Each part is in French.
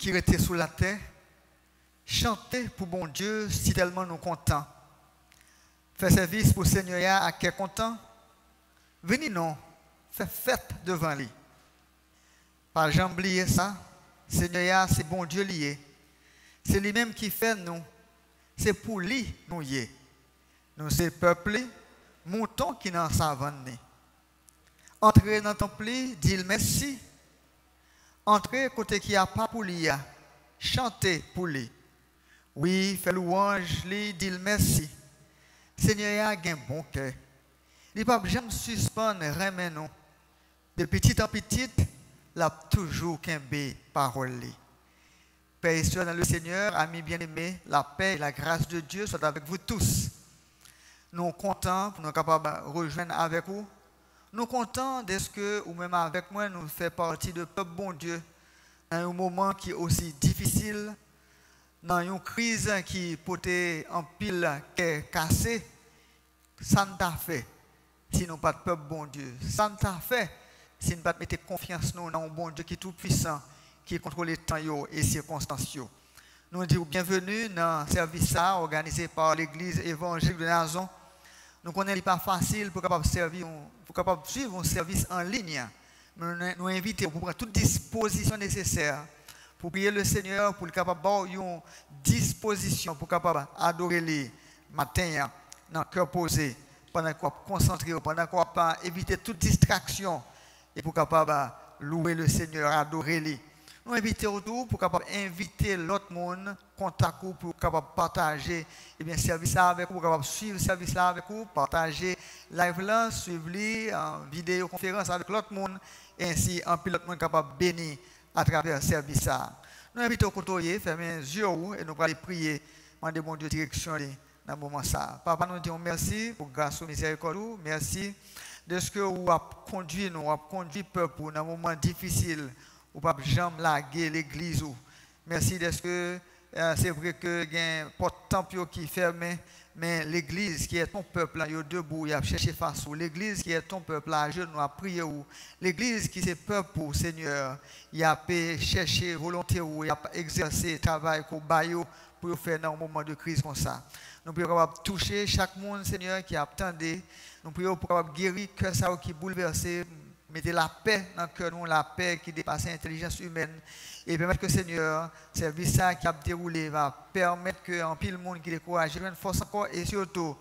qui étaient sous la terre, chantez pour bon Dieu si tellement nous contents. Faire service pour le Seigneur à qui est content. Venez non, faire fête devant lui. Pas jamais oublier ça. Seigneur, c'est bon Dieu lié. C'est lui-même qui fait nous. C'est pour lui nous y est. Nous c'est peuple, mouton qui n'en savane. Entrez dans ton pli, dis merci. Entrez côté qui a pas pour lui, chantez pour lui. Oui, fait louange, lui, dis merci. Seigneur a un bon cœur. Il ne peut jamais suspendre, remet nous. De petit en petit, il a toujours qu'un parole. Père et Sœur dans le Seigneur, amis bien-aimés, la paix et la grâce de Dieu soient avec vous tous. Nous sommes contents pour nous capables de rejoindre avec vous. Nous sommes contents de ce que, ou même avec moi, nous faisons partie de peuple bon Dieu. Dans un moment qui est aussi difficile, dans une crise qui peut être en pile cassée, ça ne t'a fait si nous pas de peuple bon Dieu. Ça ne t'a fait si nous ne pas mettre confiance dans un bon Dieu qui est tout puissant, qui contrôle les temps et les circonstances. Nous disons bienvenue dans le service organisé par l'Église évangélique de Nazon. Nous connaissons pas facile pour capable servir, pour capable suivre un service en ligne. Nous invitons pour prendre toute disposition nécessaire pour prier le Seigneur, pour capable avoir une disposition pour capable adorer les matin dans le cœur posé, pendant qu'on concentré, pendant qu'on pas éviter toute distraction et pour capable louer le Seigneur, adorer lui. Nous invitons autour pour capable inviter l'autre monde, contact pour capable partager le service là avec vous, pour capable suivre le service là avec vous, partager live là, suivre lui en vidéoconférence avec l'autre monde et ainsi en pilote monde capable bénir à travers le service là. Nous invitons côtoyer, fermer les yeux et nous allons prier, demander bon Dieu direction dans le moment ça. Papa, nous disons merci pour grâce au miséricorde, merci de ce que vous avez conduit nous, vous avez conduit le peuple dans un moment difficile. Ou pas jamais laguer l'église. Merci de ce que c'est vrai que il y a un porte-temple qui est fermé, mais l'église qui est ton peuple, il est debout, il a cherché face. L'église qui est ton peuple, là, je nous a prié. L'église qui est peuple pour Seigneur, il a cherché volonté, il a exercé travail pour faire dans un moment de crise comme ça. Nous pouvons toucher chaque monde, Seigneur, qui a attendu. Nous pouvons guérir que ça qui est bouleversé. Mettez la paix dans le cœur, la paix qui dépasse l'intelligence humaine et permettre que le Seigneur, le service qui a déroulé, va permettre qu'un pile monde qui est découragé, une force encore et surtout,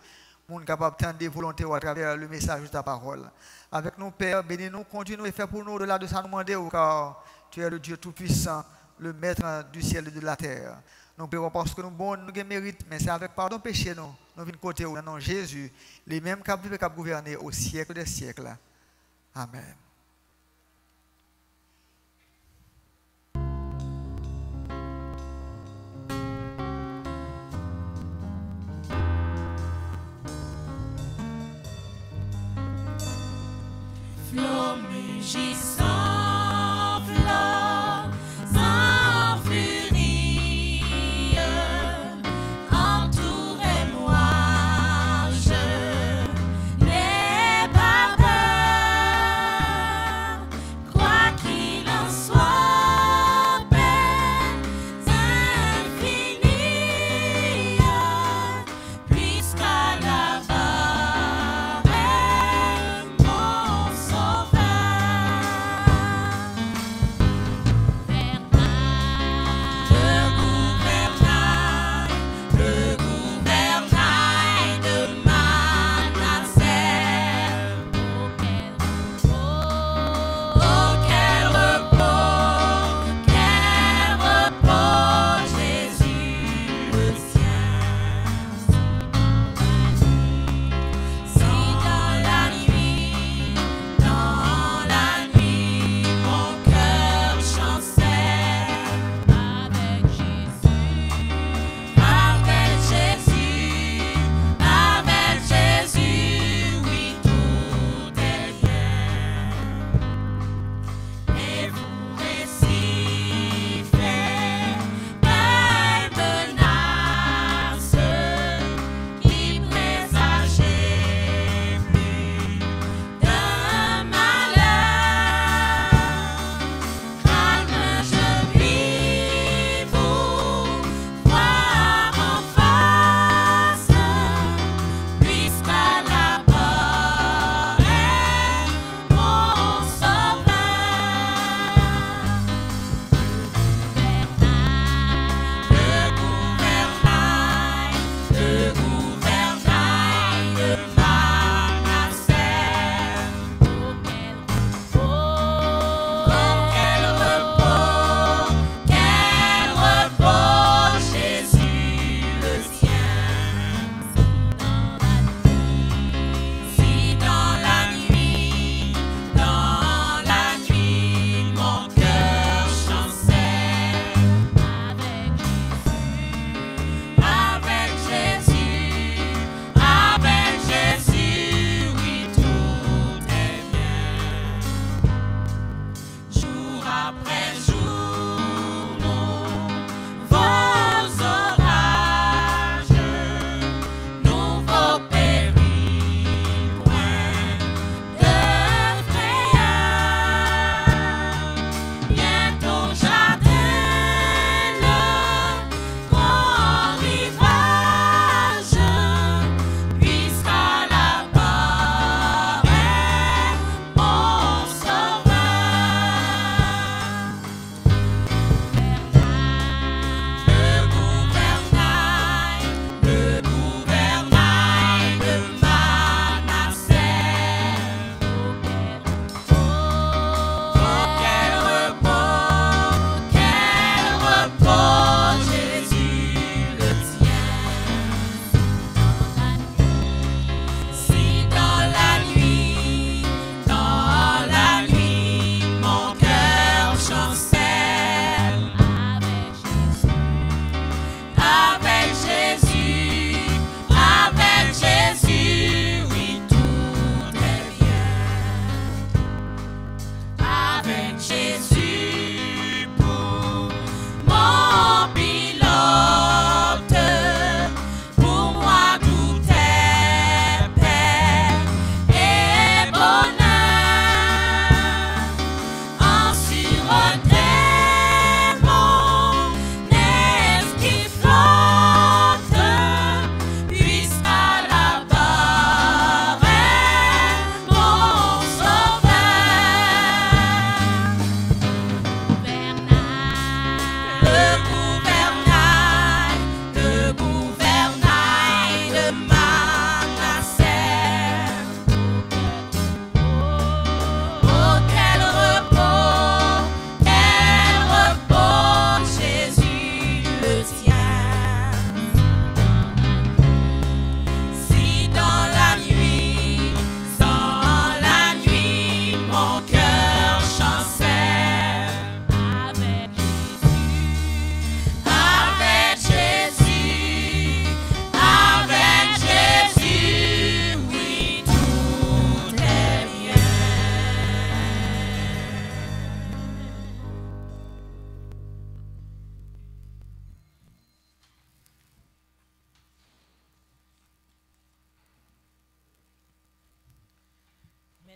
le monde capable de des volontés à travers le message de ta parole. Avec nous, Père, bénis-nous, conduis-nous et fais pour nous au-delà de ça nous demander, car tu es le Dieu Tout-Puissant, le Maître du ciel et de la terre. Nous pouvons parce que nous bons, nous méritons, mais c'est avec pardon péché nous venons côté au nom de Jésus, les mêmes qui ont gouverné au siècle des siècles. Amen. Flot mugissant, flot sans furie, entourez-moi, je n'ai pas peur, quoi qu'il en soit, paix infinie, puisqu'à la barre mon sauveur.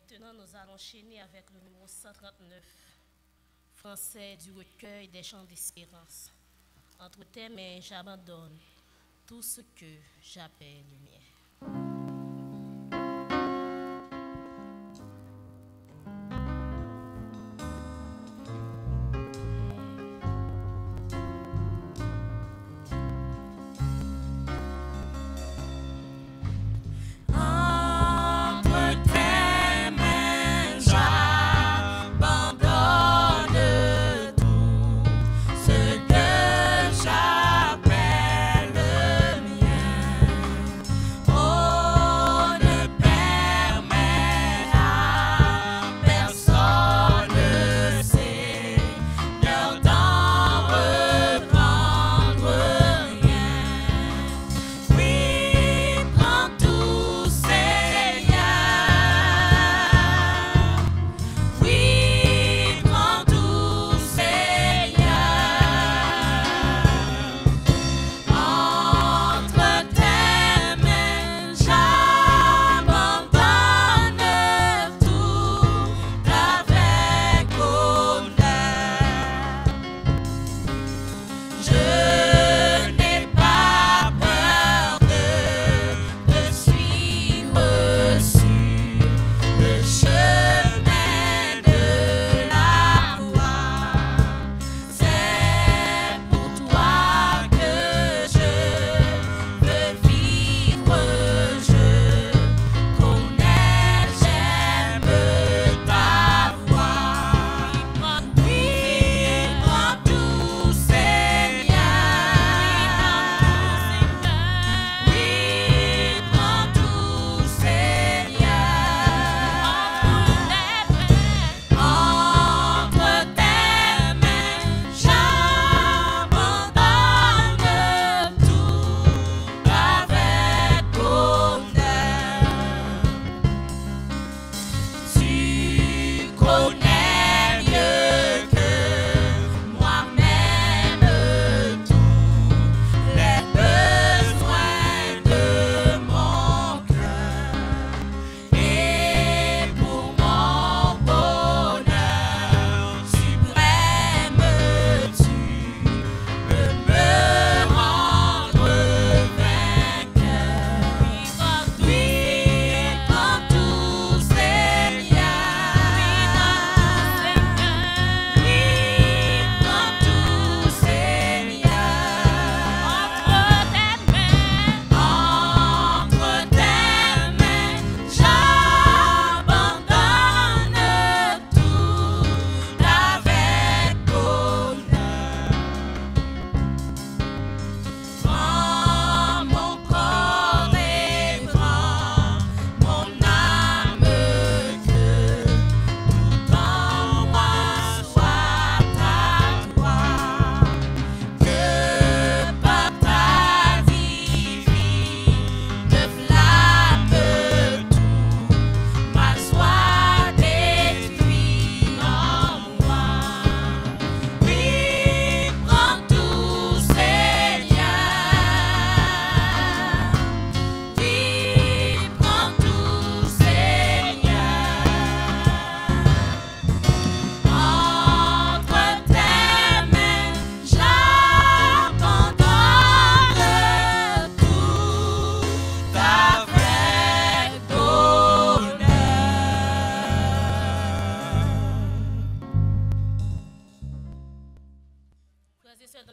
Maintenant, nous allons enchaîner avec le numéro 139, français du recueil des chants d'espérance. Entre tes mains, j'abandonne tout ce que j'appelle lumière.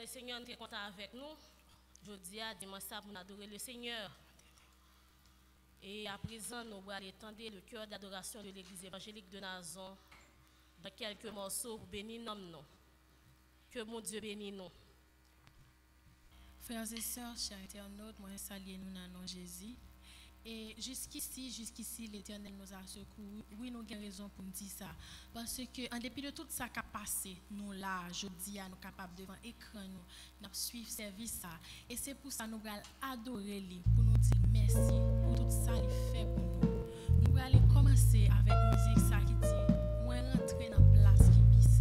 Seigneur, nous sommes contents avec nous. Jeudi à dimanche, pour adorer le Seigneur. Et à présent, nous allons étendre le cœur d'adoration de l'Église évangélique de Nazon dans quelques morceaux pour bénir nous. Que mon Dieu bénisse nous. Frères et sœurs, chers internautes, moi saluer nous dans le nom de Jésus. Et jusqu'ici, l'Éternel nous a secouru. Oui, nous avons raison pour nous dire ça. Parce que, en dépit de tout ça qui a passé, nous là, aujourd'hui, nous sommes capables devant l'écran, nous suivre service ça. Et c'est pour ça que nous allons adorer lui, pour nous dire merci pour tout ça qu'il fait pour nous. Nous allons commencer avec musique ça qui dit, moi rentrer dans la place qui pisse.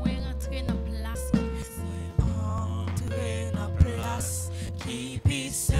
Moi rentrer dans la place qui pisse. Entrer dans la place qui pisse.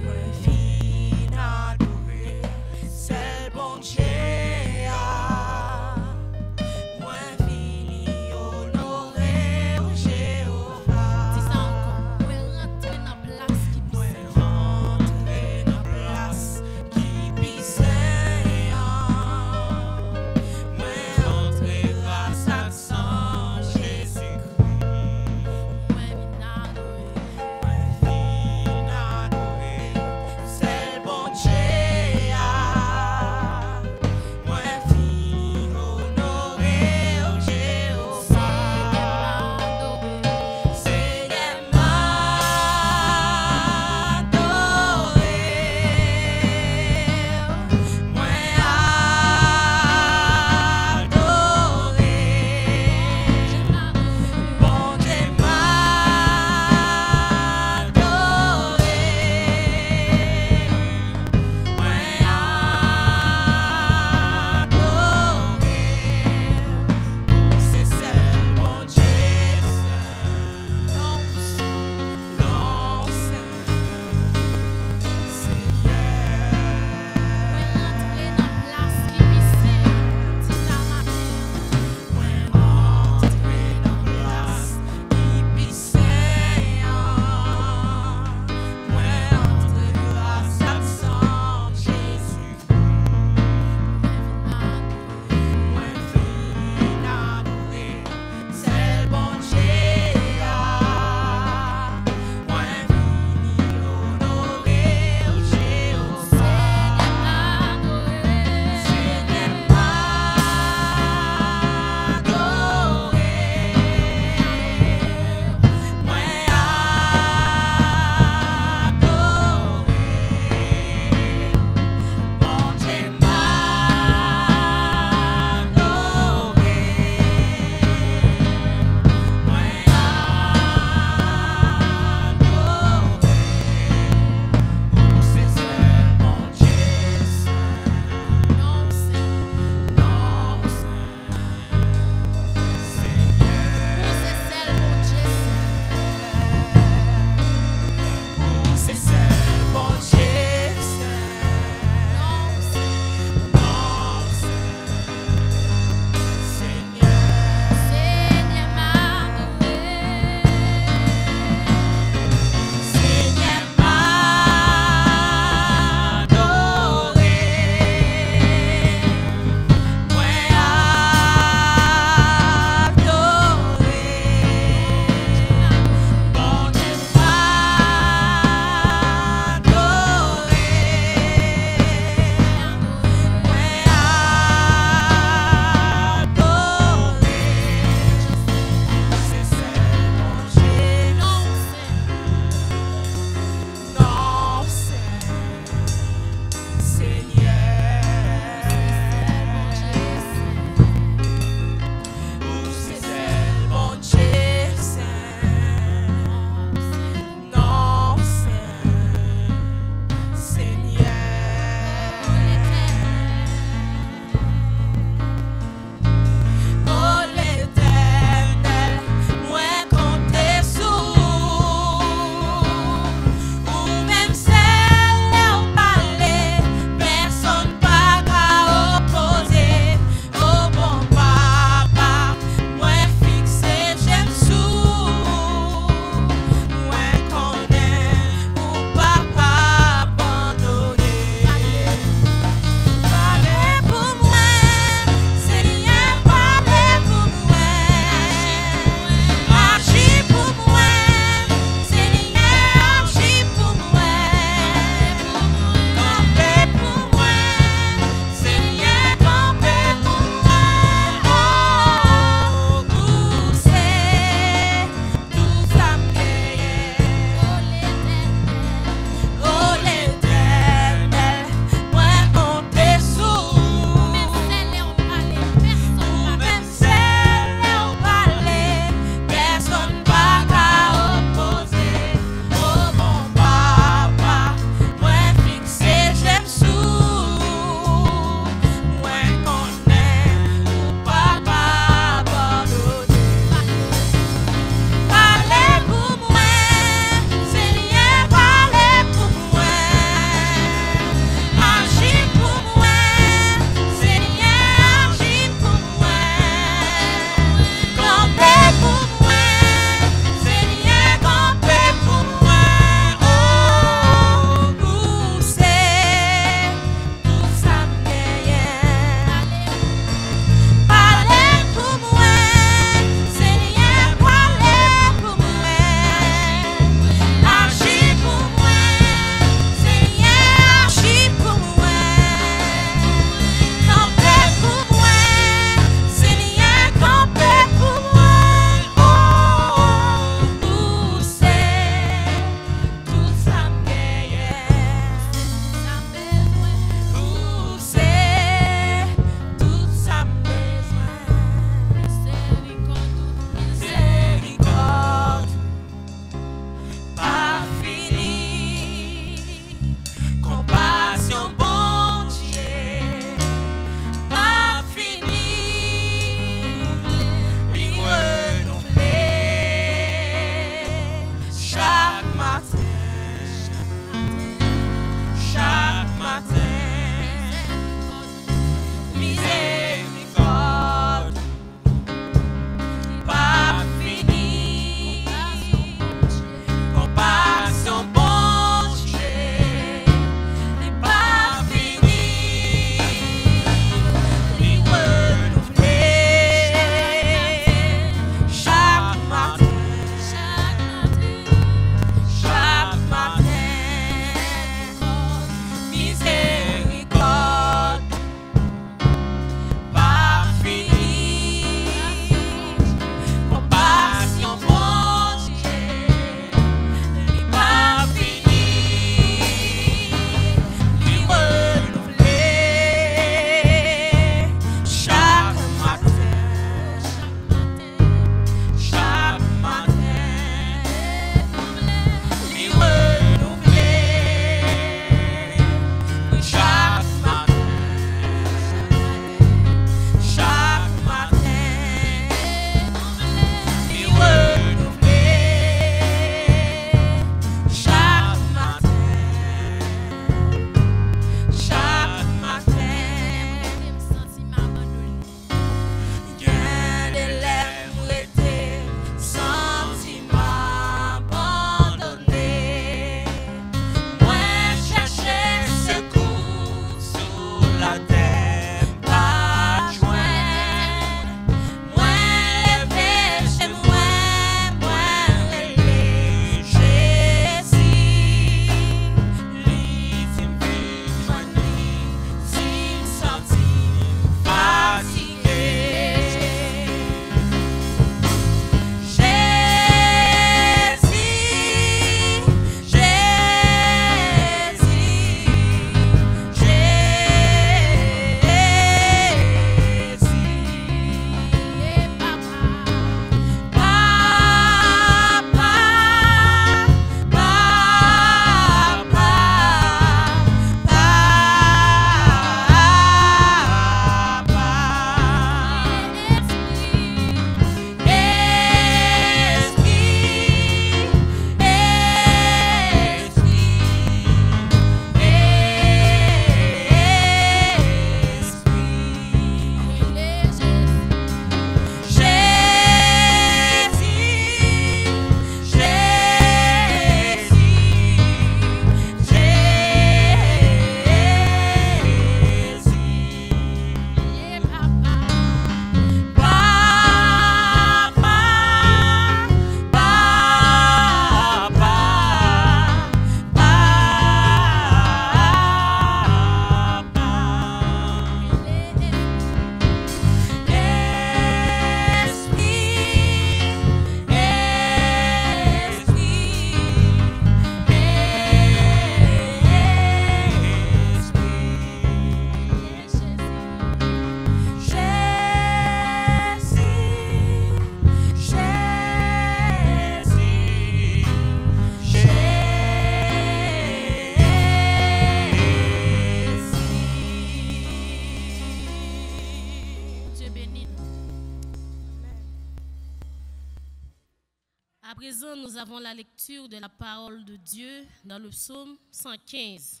présent, nous avons la lecture de la parole de Dieu dans le psaume 115.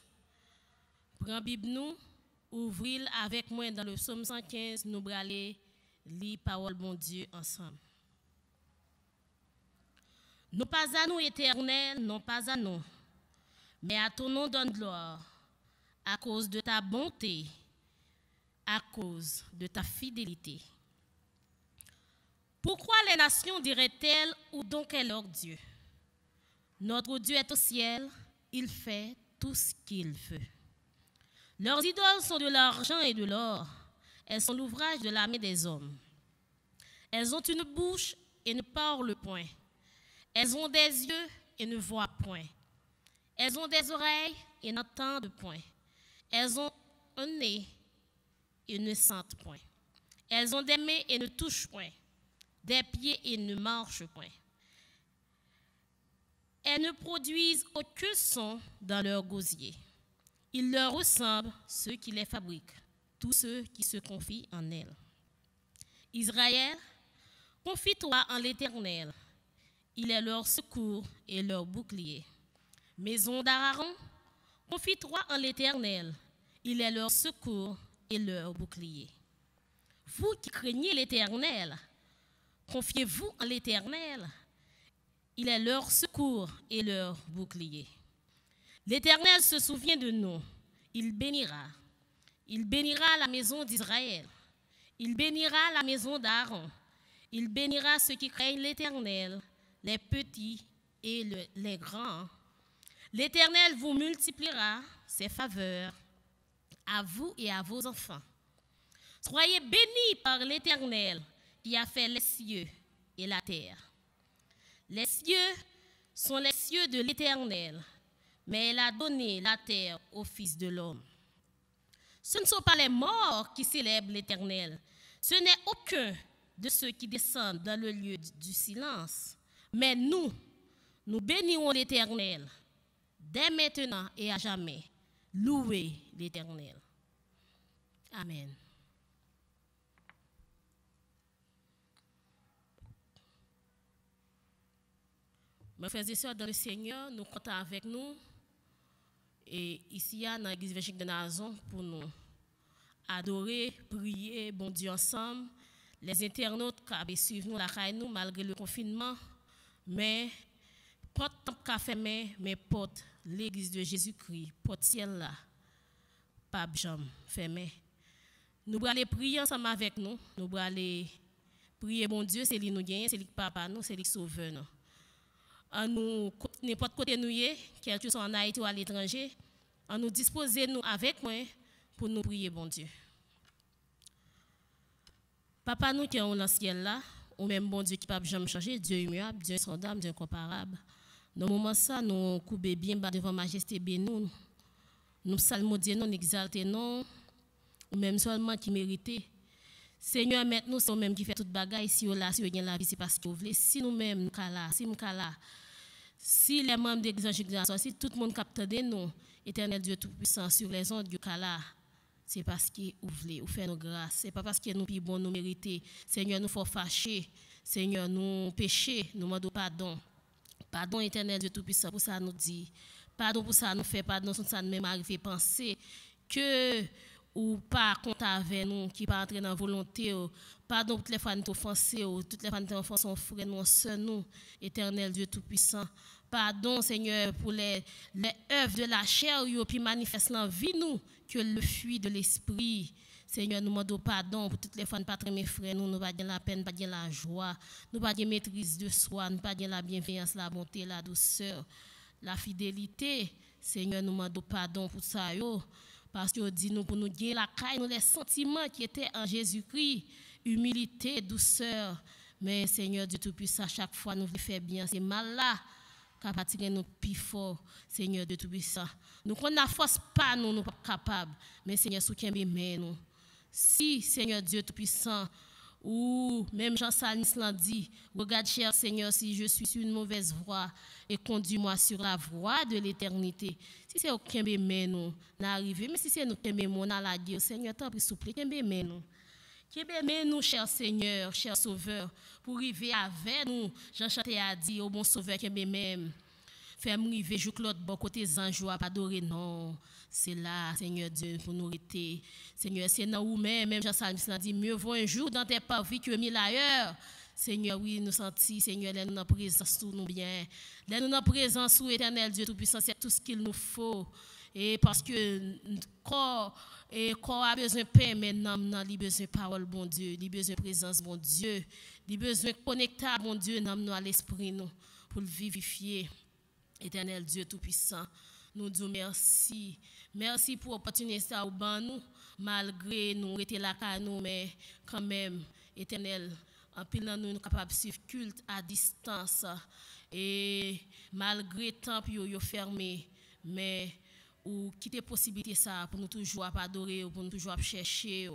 Prends Bible nous, ouvrez avec moi dans le psaume 115, nous allons lire la parole bon Dieu ensemble. Non pas à nous, Éternel, non pas à nous, mais à ton nom donne gloire, à cause de ta bonté, à cause de ta fidélité. Pourquoi les nations diraient-elles, où donc est leur Dieu? Notre Dieu est au ciel, il fait tout ce qu'il veut. Leurs idoles sont de l'argent et de l'or, elles sont l'ouvrage de la main des hommes. Elles ont une bouche et ne parlent point. Elles ont des yeux et ne voient point. Elles ont des oreilles et n'entendent point. Elles ont un nez et ne sentent point. Elles ont des mains et ne touchent point. Des pieds et ne marchent point. Elles ne produisent aucun son dans leur gosier. Il leur ressemble ceux qui les fabriquent, tous ceux qui se confient en elles. Israël, confie-toi en l'Éternel. Il est leur secours et leur bouclier. Maison d'Aaron, confie-toi en l'Éternel. Il est leur secours et leur bouclier. Vous qui craignez l'Éternel, confiez-vous en l'Éternel. Il est leur secours et leur bouclier. L'Éternel se souvient de nous. Il bénira. Il bénira la maison d'Israël. Il bénira la maison d'Aaron. Il bénira ceux qui craignent l'Éternel, les petits et les grands. L'Éternel vous multipliera ses faveurs à vous et à vos enfants. Soyez bénis par l'Éternel qui a fait les cieux et la terre. Les cieux sont les cieux de l'Éternel, mais il a donné la terre au Fils de l'homme. Ce ne sont pas les morts qui célèbrent l'Éternel, ce n'est aucun de ceux qui descendent dans le lieu du silence. Mais nous bénirons l'Éternel, dès maintenant et à jamais. Louez l'Éternel. Amen. Mes frères et sœurs dans le Seigneur, nous comptons avec nous. Et ici, dans l'église évangélique de Nazon, pour nous adorer, prier, bon Dieu ensemble. Les internautes qui suivent nous, nous malgré le confinement. Mais, porte qu'a fermé, mais porte l'église de Jésus-Christ, porte ciel là, pas jamais fermé. Nous allons aller prier ensemble avec nous. Nous allons aller prier, bon Dieu, c'est lui nous gagne, c'est lui papa nous, c'est lui sauveur nous. En nous, n'importe côté nous y est, quel que soit en Haïti ou à l'étranger, en nous disposer nous avec moi pour nous prier, bon Dieu. Papa nous qui est dans le ciel là, ou même bon Dieu qui ne peut jamais changer, Dieu immuable, Dieu insondable, Dieu incomparable. Dans le moment ça, nous coupons bien bas devant majesté bénou, nous psalmodions, nous exaltons, nous, ou même seulement qui méritait. Seigneur, maintenant, c'est nous-mêmes qui fait toute bagaille. Si on l'a, si on a la vie, c'est parce que vous voulez. Si nous-mêmes, nous sommes là, si nous sommes là, si les membres de l'église angélique, si tout le monde capte de nous, Éternel Dieu Tout-Puissant, sur les ondes du Kala, c'est parce que vous voulez, vous faites nos grâces. C'est pas parce que nous sommes bons, nous méritons. Seigneur, nous faut fâcher. Seigneur, nous péchés, nous demandons pardon. Pardon, Éternel Dieu Tout-Puissant, pour ça nous dit. Pardon pour ça nous fait, pardon pour ça nous même arrivé penser que ou pas compter avec nous, qui pas entrer dans la volonté, pardon pour toutes les fois nous offensés, toutes les fois nous offensés, nos frères, nos sœurs, nous, Éternel Dieu Tout-Puissant. Pardon, Seigneur, pour les œuvres de la chair, qui manifestent dans la vie, nous, que le fruit de l'esprit. Seigneur, nous demandons pardon pour toutes les fois nous pas mes frères, nous pas la peine, pas la joie, nous pas de maîtrise de soi, nous pas la bienveillance, la bonté, la douceur, la fidélité. Seigneur, nous demandons pardon pour ça, parce que dit nous pour nous gagner la caille, nous les sentiments qui étaient en Jésus-Christ, humilité, douceur. Mais Seigneur Dieu Tout-Puissant, chaque fois nous voulons faire bien, c'est mal là qu'à tirer nous plus fort, Seigneur Dieu Tout-Puissant. Nous qu'on n'a force pas, nous pas capables, mais Seigneur, soutiens bien nous. Si Seigneur Dieu Tout-Puissant, ou même Jean-Salis l'a dit, regarde cher Seigneur, si je suis sur une mauvaise voie et conduis-moi sur la voie de l'éternité. Si c'est aucun bémé nous n'arriver, mais si c'est nous qui bémé nous dans la Dieu, Seigneur, t'en prie souple, qui bémé nous. Qui aimé nous, cher Seigneur, cher Sauveur, pour arriver avec nous, Jean Chanté a dit, au bon Sauveur qui aimé même. Fais-moi arriver, joue Claude, bon côté ange, à pas adorer, non. C'est là, Seigneur Dieu, pour nous arrêter. Seigneur, c'est dans nous-mêmes, même Jean Salmiste l'a dit, mieux vaut un jour dans tes parvis que 1000 ailleurs. Seigneur, oui, nous sentons, Seigneur, là, nous dans présence, tout nous bien. Là, nous dans présence, où éternel Dieu Tout-Puissant, c'est tout ce qu'il nous faut. Et parce que corps a besoin de paix maintenant, il a besoin de parole, bon Dieu, il a besoin de présence, bon Dieu, il a besoin de connecter, bon Dieu, nous à l'esprit, nous, pour le vivifier. Éternel Dieu Tout-Puissant, nous disons merci. Merci pour l'opportunité au ban nous, malgré nous étions là qu'à nous, mais quand même, éternel, en pile nous sommes capables de suivre culte à distance. Et malgré le temps yo fermé, mais ou quitter possibilité ça pour nous toujours adorer, pour nous toujours chercher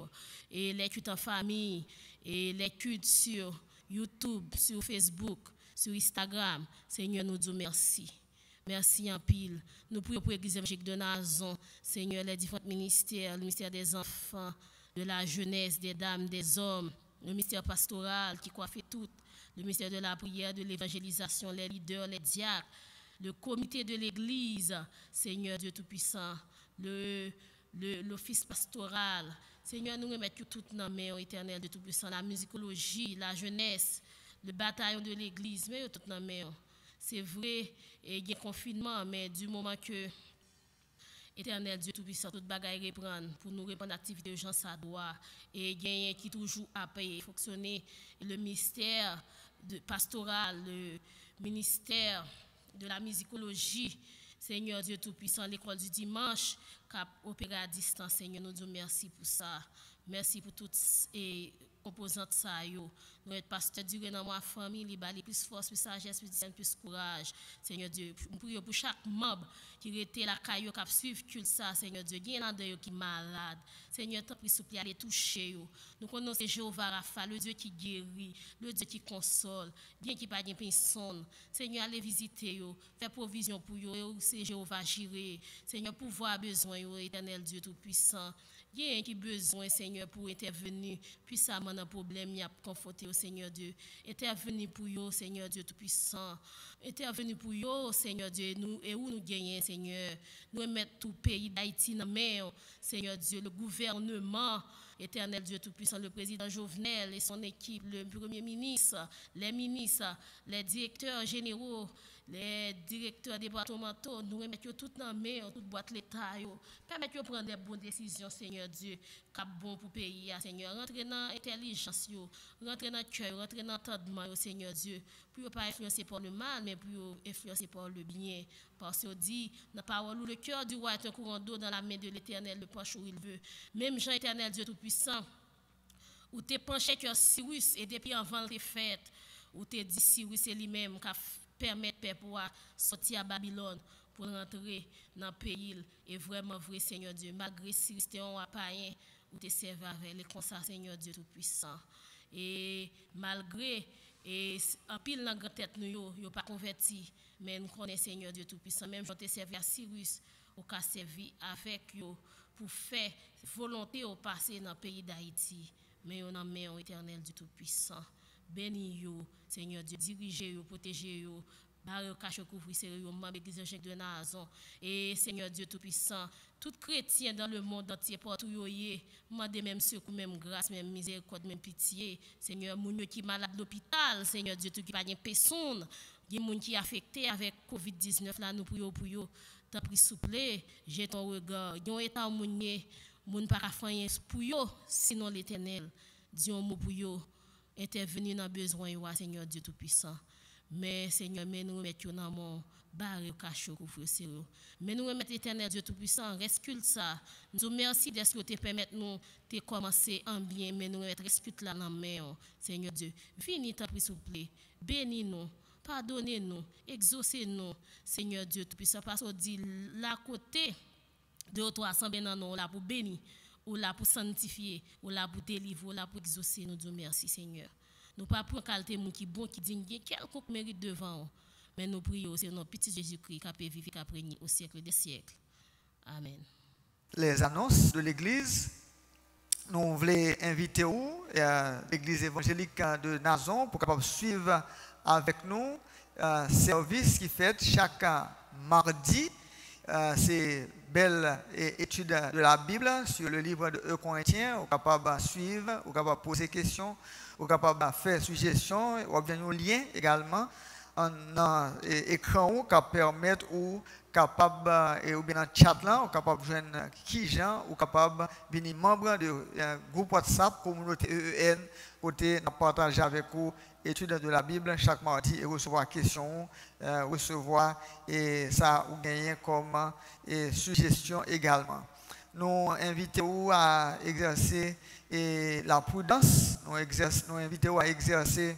et les cultes en famille et les cultes sur YouTube, sur Facebook, sur Instagram. Seigneur, nous disons merci. Merci en pile. Nous prions pour l'Église évangélique de Nazon, Seigneur, les différents ministères, le ministère des enfants, de la jeunesse, des dames, des hommes, le ministère pastoral qui coiffe tout, le ministère de la prière, de l'évangélisation, les leaders, les diacres, le comité de l'Église, Seigneur Dieu Tout-Puissant, l'office pastoral. Seigneur, nous remettons tout dans la main éternelle de Tout-Puissant, la musicologie, la jeunesse, le bataillon de l'Église, mais tout dans la main. C'est vrai, il y a un confinement, mais du moment que éternel Dieu Tout-Puissant, toute bagaille reprendre pour nous répondre à l'activité de gens, ça doit. Et il y a qui toujours à payer, fonctionner le ministère pastoral, le ministère de la musicologie, Seigneur Dieu Tout-Puissant, l'école du dimanche, qui a opéré à distance, Seigneur, nous disons merci pour ça. Merci pour toutes les composantes ça yo. Nous être pasteur duré dans ma famille, il bali plus force, plus sagesse, plus courage. Seigneur Dieu, nous prions pour chaque membre qui était la caillou qui suivre culte ça, Seigneur Dieu, il y en a qui sont malades. Seigneur, tant pis souple aller toucher yo. Nous connaissons Jéhovah Rapha, le Dieu qui guérit, le Dieu qui console, bien qui pas de personne. Seigneur, allez visiter yo, faire provision pour yo, c'est Jéhovah Jireh. Seigneur, pouvoir besoin yo, éternel Dieu tout-puissant. Il y a qui besoin, Seigneur, pour intervenir puissamment dans le problème, il y a conforté au Seigneur Dieu. Intervenir pour vous, Seigneur Dieu Tout-Puissant. Intervenir pour vous, Seigneur Dieu, nous, et où nous gagnons, Seigneur. Nous mettons tout le pays d'Haïti dans la main, Seigneur Dieu, le gouvernement, éternel Dieu Tout-Puissant, le président Jovenel et son équipe, le premier ministre, les directeurs généraux, les directeurs départementaux, nous remettons tout dans la main, toute boîte l'État, permettez de prendre des bonnes décisions, Seigneur Dieu, qui bon pour le pays, Seigneur. Rentrez dans l'intelligence, rentrez dans le cœur, rentrez dans l'entendement, Seigneur Dieu, pour ne pas influencer par le mal, mais pour influencer par le bien. Parce qu'on dit, dans la parole, le cœur du roi est un courant d'eau dans la main de l'Éternel, le penche où il veut. Même Jean éternel, Dieu Tout-Puissant, où tu penché que Cyrus, et depuis avant les fêtes, où tu dit Cyrus c'est lui-même qui a permettre peuple pouvoir sortir à Babylone pour rentrer dans le pays et vraiment vrai Seigneur Dieu malgré si c'était un païen ou te servi avec les conseils Seigneur Dieu Tout-Puissant et malgré et en pile dans grande tête nous yo pas converti mais nous connaissons Seigneur Dieu Tout-Puissant même j'en te servi à Cyrus au cas servi avec yo pour faire volonté au passer dans le pays d'Haïti mais on en met un éternel Dieu Tout-Puissant. Bénis yo, Seigneur Dieu, dirigez yo, protégez yo, barre cache couvrir yo, membre l'église évangélique de Nazon. Et Seigneur Dieu Tout-Puissant, tout chrétien dans le monde entier, partout yo yé, demandez même secours, même grâce, même miséricorde, même pitié. Seigneur, moun yo qui malade l'hôpital, Seigneur Dieu, tout qui pas de personne, des moun qui affecté avec COVID-19 là, nous prions pour yo. T'as pris souple, j'ai ton regard, yon état moun pas faire pour yo, sinon l'Éternel, dis un mot pour yo. Intervenir dans besoin de Seigneur Dieu Tout-Puissant. Mais Seigneur, mais nous remettons dans mon barre cachot couvre-ciel. Mais nous remettons l'Éternel Dieu Tout-Puissant, rescute ça. Nous merci de ce que tu permets nous de commencer en bien, mais nous remettons rescute là dans la main, Seigneur Dieu. Venez t'en prie s'il vous plaît. Bénis-nous, pardonnez-nous, exaucez-nous, Seigneur Dieu Tout-Puissant. Parce qu'on dit là côté de toi, assemblée dans nous là pour bénir. Ou là pour sanctifier, ou là pour délivrer, ou là pour exaucer, nous disons merci Seigneur. Nous pas pour qualité moun qui bon qui digne quelconque mérite devant, mais nous prions c'est notre petit Jésus-Christ qui a vivre qui a régner au siècle des siècles. Amen. Les annonces de l'Église. nous voulons inviter l'église évangélique de Nazon pour capable suivre avec nous service qui fait chaque mardi. C'est belle étude de la Bible sur le livre de Corinthiens. Vous êtes capable de suivre, vous êtes capable de poser des questions, vous êtes capable de faire suggestions, ou bien un lien également en écran qui permet ou capable ou bien dans chat là, ou capable de joindre qui gens ou capable de devenir membre de groupe WhatsApp communauté EEN côté nous partager avec vous études de la Bible chaque mardi et recevoir questions, recevoir et ça ou gagner comme suggestion également. Nous invitons à exercer la prudence, nous invitons à exercer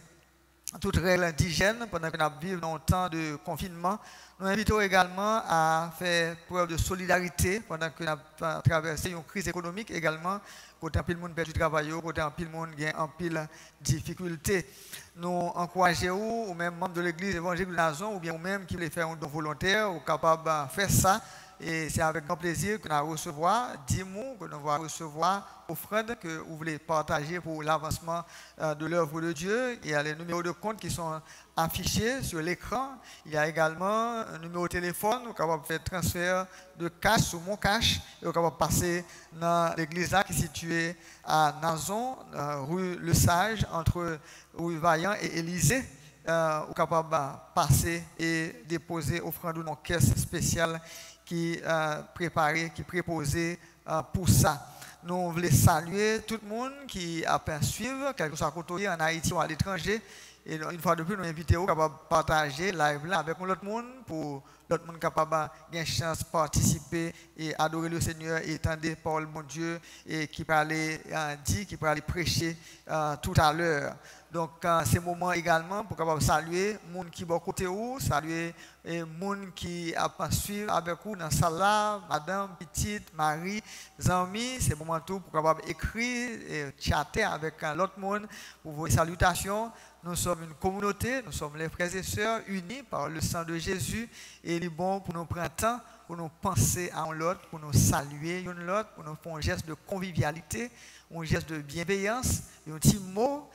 toute règle d'hygiène pendant que nous vivons dans un temps de confinement. Nous invitons également à faire preuve de solidarité pendant que nous traversons une crise économique également, côté un pile monde perd du travail, côté un pile monde gagne un pile difficulté. Nous encourageons ou même membres de l'église évangélique de Nazon ou bien ou même qui voulez faire un don volontaire ou capable de faire ça. Et c'est avec grand plaisir que nous allons recevoir 10 mots, que nous allons recevoir offrandes que vous voulez partager pour l'avancement de l'œuvre de Dieu. Il y a les numéros de compte qui sont affichés sur l'écran. Il y a également un numéro de téléphone, vous êtes capable de faire transfert de cash sur mon cash et vous êtes capable de passer dans l'église là qui est située à Nazon, rue Le Sage, entre rue Vaillant et Élysée. Vous êtes capable de passer et déposer offrande dans une caisse spéciale qui préposé pour ça. Nous voulons saluer tout le monde qui a pu suivre, quel que soit côté en Haïti ou à l'étranger. Et une fois de plus, nous invitons à partager live là avec l'autre monde pour l'autre monde capable de chance de participer et adorer le Seigneur et entendre parole bon Dieu et qui peut aller dire, qui peut aller prêcher tout à l'heure. Donc, c'est un moment également pour capable saluer les gens qui sont à côté de vous, saluer les gens qui a suivre avec vous dans la salle là, madame, petite, Marie, amis. C'est un moment tout pour capable écrire et chatter avec l'autre monde pour vos salutations. Nous sommes une communauté, nous sommes les frères et sœurs unis par le sang de Jésus. Et il est bon pour nous prendre temps, pour nous penser à l'autre, pour nous saluer l'autre, pour nous faire un geste de convivialité, un geste de bienveillance, un petit mot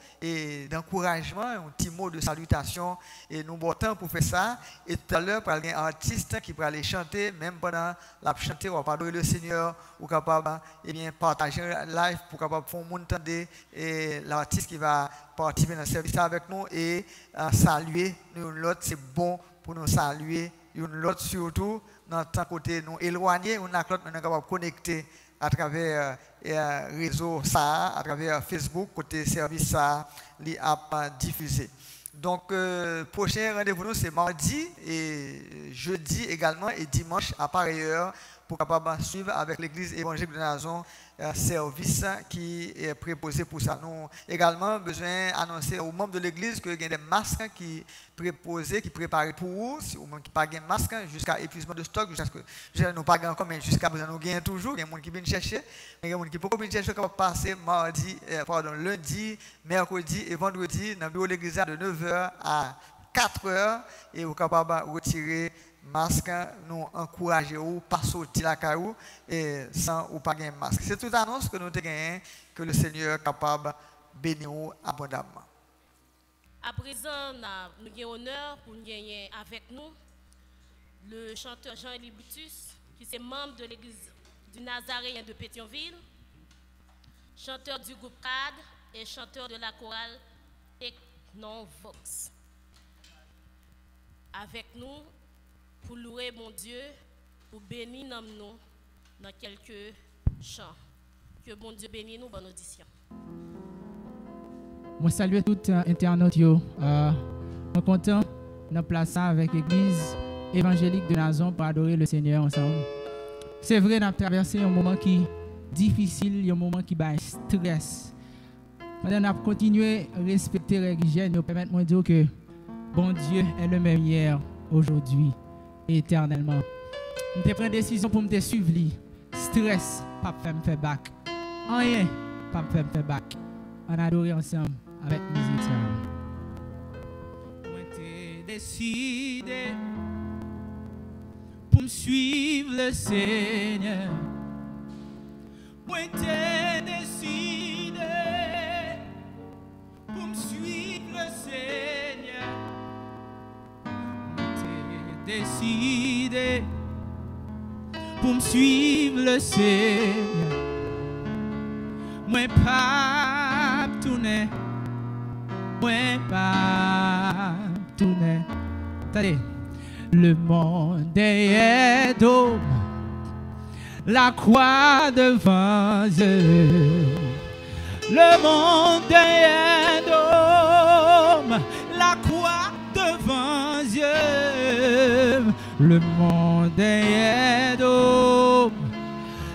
d'encouragement, un petit mot de salutation. Et nous avons temps pour faire ça. Et tout à l'heure, il y a un artiste qui peut aller chanter, même pendant la chanter, on va adorer le Seigneur, ou capable de partager live pour capable faire un monde entendre et l'artiste qui va participer dans le service avec nous et saluer l'autre. C'est bon pour nous saluer l'autre, surtout dans le côté nous éloigner, on est capable de connecter à travers réseau ça, à travers Facebook, côté service ça, li a diffusé. Donc, prochain rendez-vous c'est mardi et jeudi également et dimanche à pareille heure pour capable suivre avec l'église évangélique de Nazon service qui est préposé pour ça. Nous également besoin d'annoncer aux membres de l'église qu'il y a des masques qui préposés, qui préparés pour vous, si vous n'avez pas de masque jusqu'à épuisement de stock, jusqu'à ce que nous pas encore, mais jusqu'à présent nous gagnons toujours. Il y a des gens qui viennent chercher, mais il y a des gens qui peuvent chercher qui vont passer lundi, mercredi et vendredi dans le bureau de l'église de 9h à 4h et vous êtes capable de retirer masque, nous encourageons pas sortir la caillou et sans ou pas gagner masque. C'est toute annonce que nous avons gagné que le Seigneur est capable de bénir abondamment. À présent, nous avons l'honneur pour gagner avec nous le chanteur Jean-Élie Butus, qui est membre de l'église du Nazaréen de Pétionville, chanteur du groupe CAD et chanteur de la chorale Technon Vox. Avec nous, pour louer mon Dieu, pour bénir nous dans quelques chants. Que bon Dieu bénisse nous, bonne audition. Moi salue tout internaute yo. Je suis content de placer avec l'église évangélique de Nazon pour adorer le Seigneur ensemble. C'est vrai, nous avons traversé un moment qui est difficile, un moment qui est stress. Maintenant, nous avons continué à respecter les règles d'hygiène. Nous permettons de dire que bon Dieu est le même hier, aujourd'hui et éternellement. Je prends une décision pour me suivre. Stress, pas me faire back. Rien, pas me faire back. On adore ensemble avec musique. Moi, t'ai décidé pour me suivre le Seigneur. Moi, t'ai décidé décidé pour me suivre le Seigneur. Moi pas tourner, moi pas tourner. Attendez, le monde est d'homme, la croix devant eux. Le monde est d'homme, la croix devant eux. Le monde est d'homme,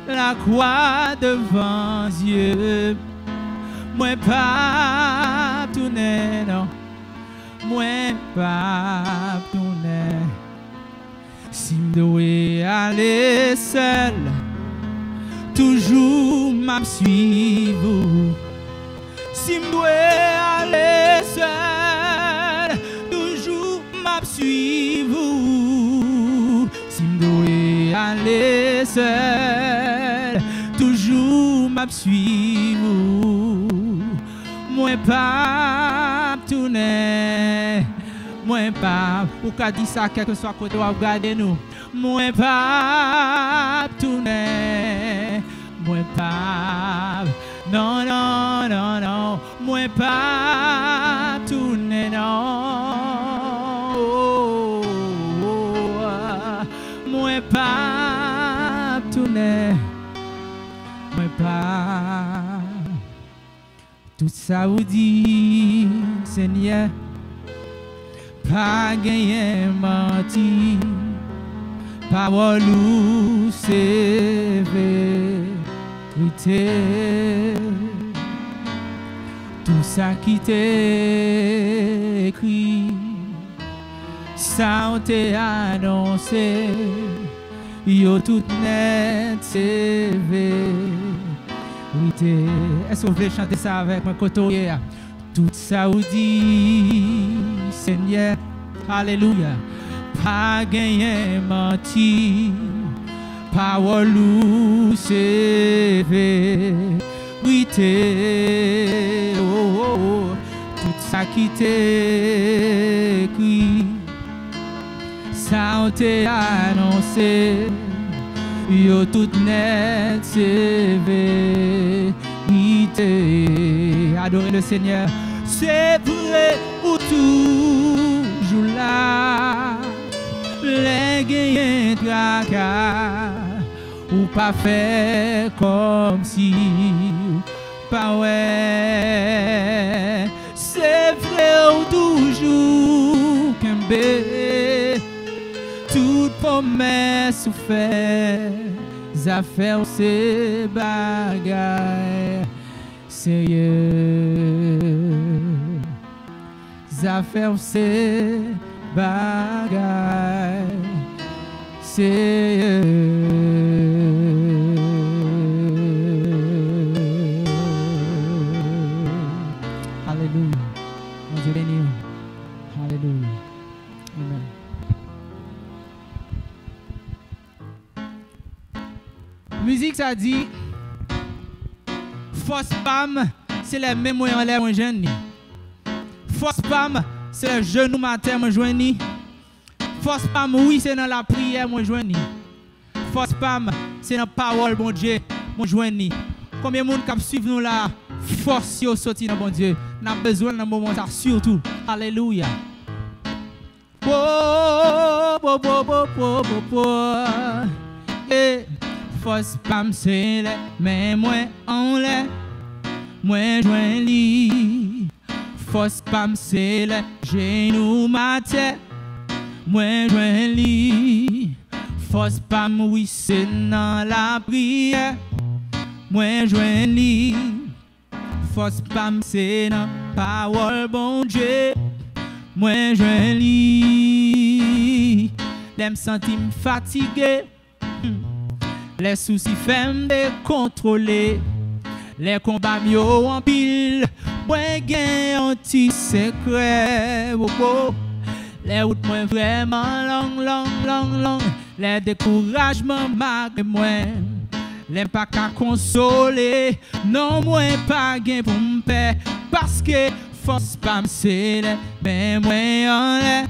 la croix devant Dieu. Moi pas tourner, non. Moi pas tourner. Si m'dois aller seul, toujours m'a suivre. Si m'dois aller seul, toujours m'a suivre. Si m'dois aller seul, toujours m'a suivre. Moi pas tourner, moi pas. Pour qu'a dit ça, quel que soit côté où regardez nous. Moi pas tourner, moi pas. Non, non, non, non, moi pas tourner, non. Oh, oh, oh. Moi pas tourner, moi pas. Tout ça vous dit, Seigneur, pas gagner menti, parole ou c'est vérité. Tout ça qui t'est écrit, ça on t'est annoncé, yo tout net c'est vérité. Est-ce que vous voulez chanter ça avec moi, côté? Tout ça vous dit, Seigneur, alléluia, pas gagner menti, parole ou c'est vérité. Oh, oh, oh. Tout ça qui t'est écrit, ça on t'est annoncé, yo tout net c'est vérité. Adorez le Seigneur, c'est vrai ou toujours là. Les gagnants tracas ou pas faire comme si pas ouais. C'est vrai ou toujours qu'un bébé, toute promesse ou fait, affaires c'est bagaille sérieux. Affaires c'est bagaille sérieux. Alléluia. Mon Dieu béni. Alléluia. Amen. Musique ça dit force femme, c'est les mêmes moyens en l'air moins jeune. Force femme, c'est le genou matin moi joigni. Force femme, oui, c'est dans la prière moi joigni. Force femme, c'est dans la parole bon Dieu moi joigni. Combien de monde qui suivent nous là, force yo sorti dans bon Dieu. N'a besoin dans moment ça surtout. Alléluia. Oh, oh, oh, oh, oh, oh, oh. Eh, force femme c'est les mais moi en l'air. Moi joigni. Force femme c'est les genoux matin. Moi joigni. Force femme oui c'est dans la prière. Moi joigni. Force femme c'est dans parole bon Dieu. Moi joigni. L'aime sentir fatigué. Les soucis font décontrôler. Les combats mieux en pile. Moi gagne un petit secret. Oh, oh. Les routes moins vraiment long. Les découragements malgré moi. Les pas qu'à consoler. Non, moi pas gain pour me paix. Parce que force pas me c'est mais moi en l'air.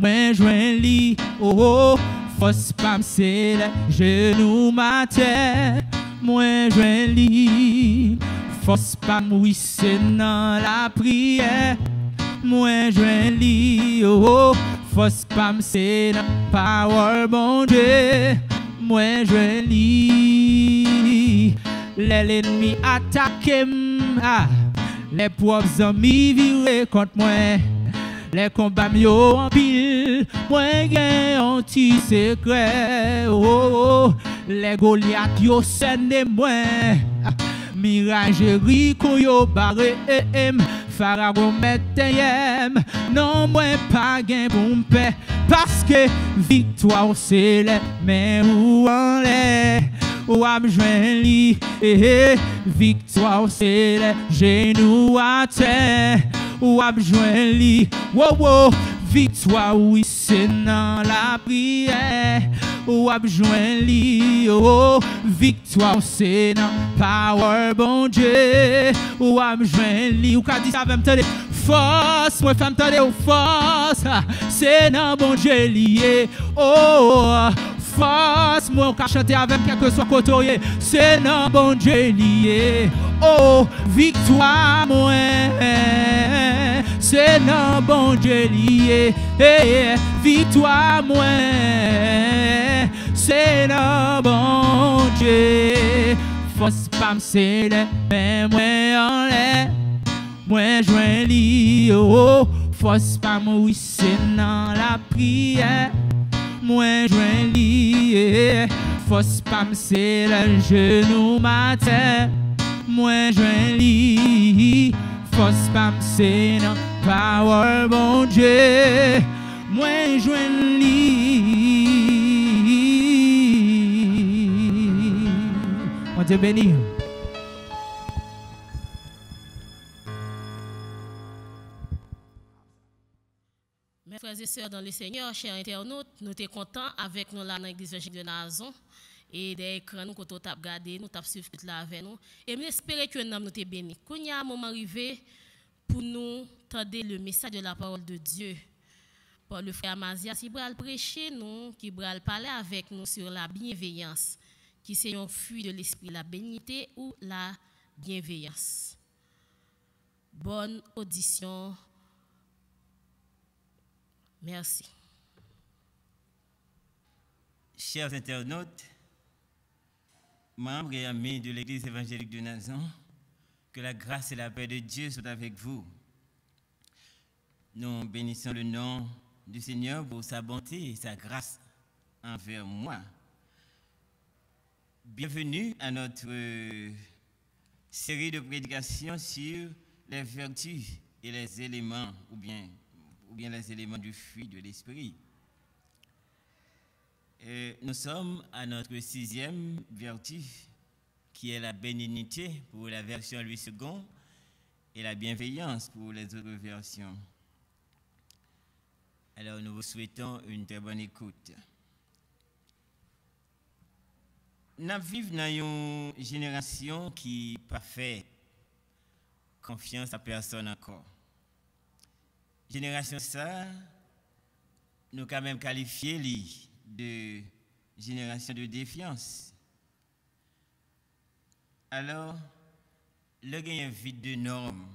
moi joins li, oh oh, force pas me c'est les genoux ma tête, moi joins li, force pas me oui c'est dans la prière, moi joins li, oh oh, force pas me c'est dans power bon Dieu, moi joins li, l'ennemi attaque, ah, les propres amis virent contre moi. Les combats m'yo en pile, moi gen un petit secret. Oh, oh, les Goliath yo sende moi. Mirage Rico yo barre Pharaon metteyem. Non moi pas gen pour m'paix parce que victoire c'est les mains ou en l'air. Ou am joint li, victoire c'est les genoux à terre. Ou am joint li, wow wow, victoire oui c'est dans la prière. Ou am joint li, oh, victoire c'est dans power bon Dieu. Ou am joint li, ou ka di ça même tande, force, moi femme tande ou force, c'est dans bon Dieu lié, oh. Force, moi on peut chanter avec quel que soit côté, c'est non bon Dieu lié. Oh, victoire, moi, c'est non bon Dieu lié. Hey, victoire, moi, c'est non bon Dieu. Force, pas me c'est mais moi en l'air, moi joins li. Oh, force, pas me oui, c'est dans la prière. Moi joins li, force pas me c'est le genou ma tête. Moi joins li, force pas me c'est non power bon Dieu. Moi joins li. On Dieu béni. Mes frères et sœurs dans le Seigneur, chers internautes, nous sommes contents avec nous là dans l'église évangélique de Nazon. Et des écrans, nous, quand on t'a regardé, nous t'a suivi là avec nous. Et nous espérons que nous sommes bénis. Quand il y a un moment arrivé pour nous entendre le message de la parole de Dieu, par le frère Mazias, qui va prêcher nous, qui va parler avec nous sur la bienveillance, qui c'est un fruit de l'esprit, la bénité ou la bienveillance. Bonne audition. Merci. Chers internautes, membres et amis de l'église évangélique de Nazon, que la grâce et la paix de Dieu soient avec vous. Nous bénissons le nom du Seigneur pour sa bonté et sa grâce envers moi. Bienvenue à notre série de prédications sur les vertus et les éléments, ou bien les éléments du fruit de l'esprit. Nous sommes à notre 6e vertu, qui est la bénignité pour la version Louis II et la bienveillance pour les autres versions. Alors nous vous souhaitons une très bonne écoute. Nous vivons dans une génération qui n'a pas fait confiance à personne encore. Génération ça, nous quand même qualifié de génération de défiance. Alors, le gain vide de normes,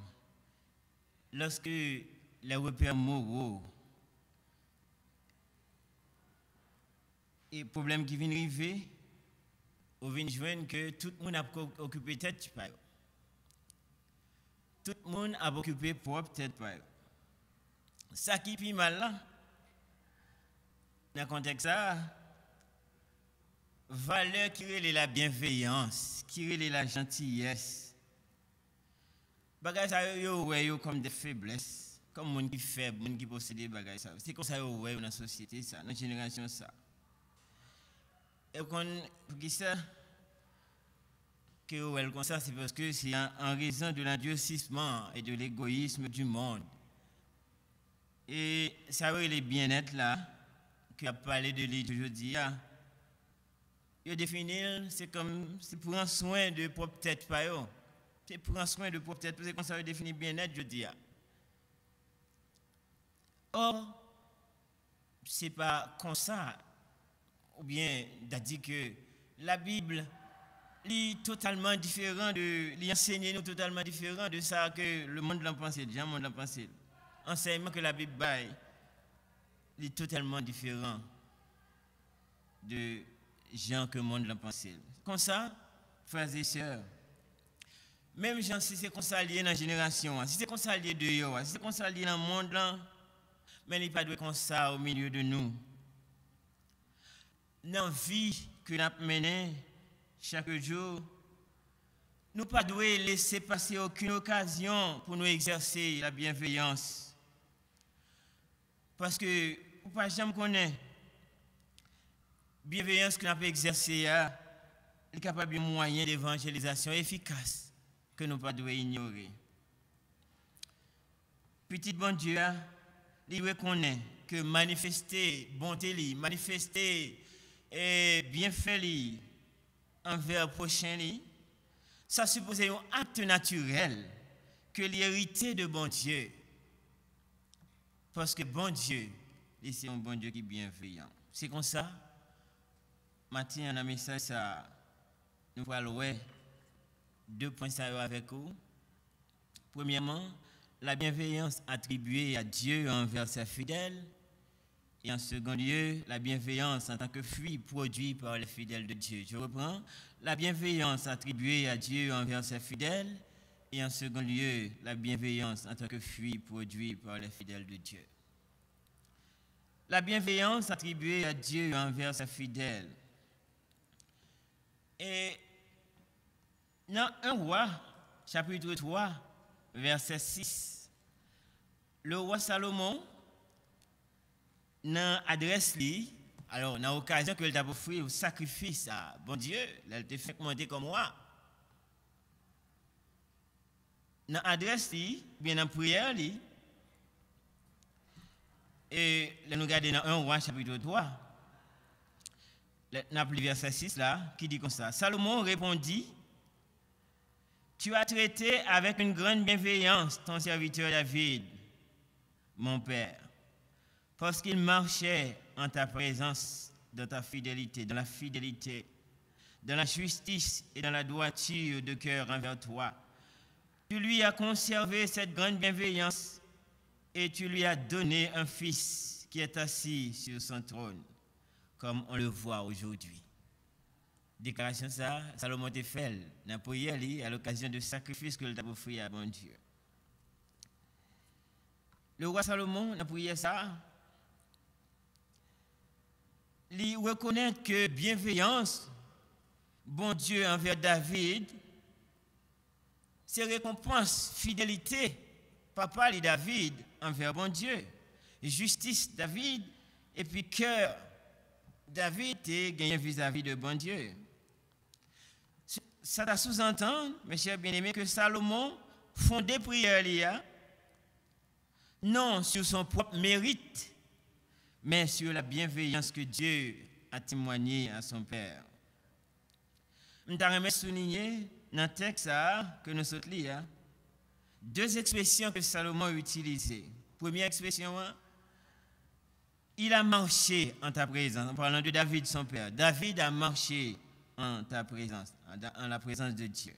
lorsque les repères moraux et problèmes qui viennent arriver, on vient joindre que tout le monde a occupé tête par eux. Tout le monde a occupé propre tête par eux. Ça qui est plus mal là, dans le contexte ça, valeur qui est la bienveillance, qui est la gentillesse. Bagay ça yo comme des faiblesses, comme monde qui faible, monde qui possède des bagages ça. C'est comme ça yo dans la société ça, dans la génération ça. Et pour qui ça que yo comme ça, c'est parce que c'est en raison de l'endurcissement et de l'égoïsme du monde. Et ça veut le bien-être là, qui a parlé de lui aujourd'hui. Il définit, c'est comme, c'est pour prendre soin de propre tête, pas yo. C'est pour prendre soin de propre tête, c'est comme ça il définit bien-être, je dis. Or, c'est pas comme ça, ou bien dit que la Bible est totalement différent de, l'enseigner nous totalement différent de ça que le monde l'a pensé, déjà le monde l'a pensé. Enseignement que la Bible baille est totalement différent de gens que le monde l'a pensé. Comme ça, frères et sœurs, même gens si c'est comme ça lié dans la génération, si c'est comme ça lié dehors, si c'est comme ça lié dans le monde là, mais il n'est pas de comme ça au milieu de nous. Dans la vie que nous menons chaque jour, nous ne devons pas laisser passer aucune occasion pour nous exercer la bienveillance. Parce que, nous ne pas jamais connaître la bienveillance que nous avons exercée, est capable de moyen d'évangélisation efficace que nous ne devons pas ignorer. Petit bon Dieu, il reconnaît que manifester bonté, manifester bienfait envers le prochain, ça suppose un acte naturel que l'hérité de bon Dieu. Parce que bon Dieu, c'est un bon Dieu qui est bienveillant. C'est comme ça, matin, dans un message, ça, nous allons voir 2 points avec vous. Premièrement, la bienveillance attribuée à Dieu envers ses fidèles. Et en second lieu, la bienveillance en tant que fruit produit par les fidèles de Dieu. Je reprends. La bienveillance attribuée à Dieu envers ses fidèles. Et en second lieu, la bienveillance en tant que fruit produit par les fidèles de Dieu. La bienveillance attribuée à Dieu envers ses fidèles. Et dans 1 Roi, chapitre 3, verset 6, le roi Salomon, dans l'adresse, alors dans l'occasion que il a offert au sacrifice à bon Dieu, il a fait monter comme moi. Dans l'adresse, bien dans la prière, et nous regardons dans 1 Roi chapitre 3, dans le verset 6 là, qui dit comme ça. Salomon répondit, tu as traité avec une grande bienveillance ton serviteur David, mon père, parce qu'il marchait en ta présence, dans ta fidélité, dans la fidélité, dans la justice et dans la droiture de cœur envers toi. Tu lui as conservé cette grande bienveillance et tu lui as donné un fils qui est assis sur son trône, comme on le voit aujourd'hui. Déclaration ça, Salomon te fait dans la prière à l'occasion du sacrifice que il a offert à bon Dieu. Le roi Salomon, dans la prière ça, il reconnaît que bienveillance, bon Dieu envers David, c'est récompense, fidélité, papa et David envers bon Dieu, justice David, et puis cœur David est gagné vis-à-vis de bon Dieu. Ça sous-entend, mes chers bien-aimés, que Salomon fondait prière non sur son propre mérite, mais sur la bienveillance que Dieu a témoignée à son Père. Je voudrais souligner dans le texte que nous sommes lire 2 expressions que Salomon a utilisées. Première expression, il a marché en ta présence, en parlant de David, son père. David a marché en ta présence, en la présence de Dieu.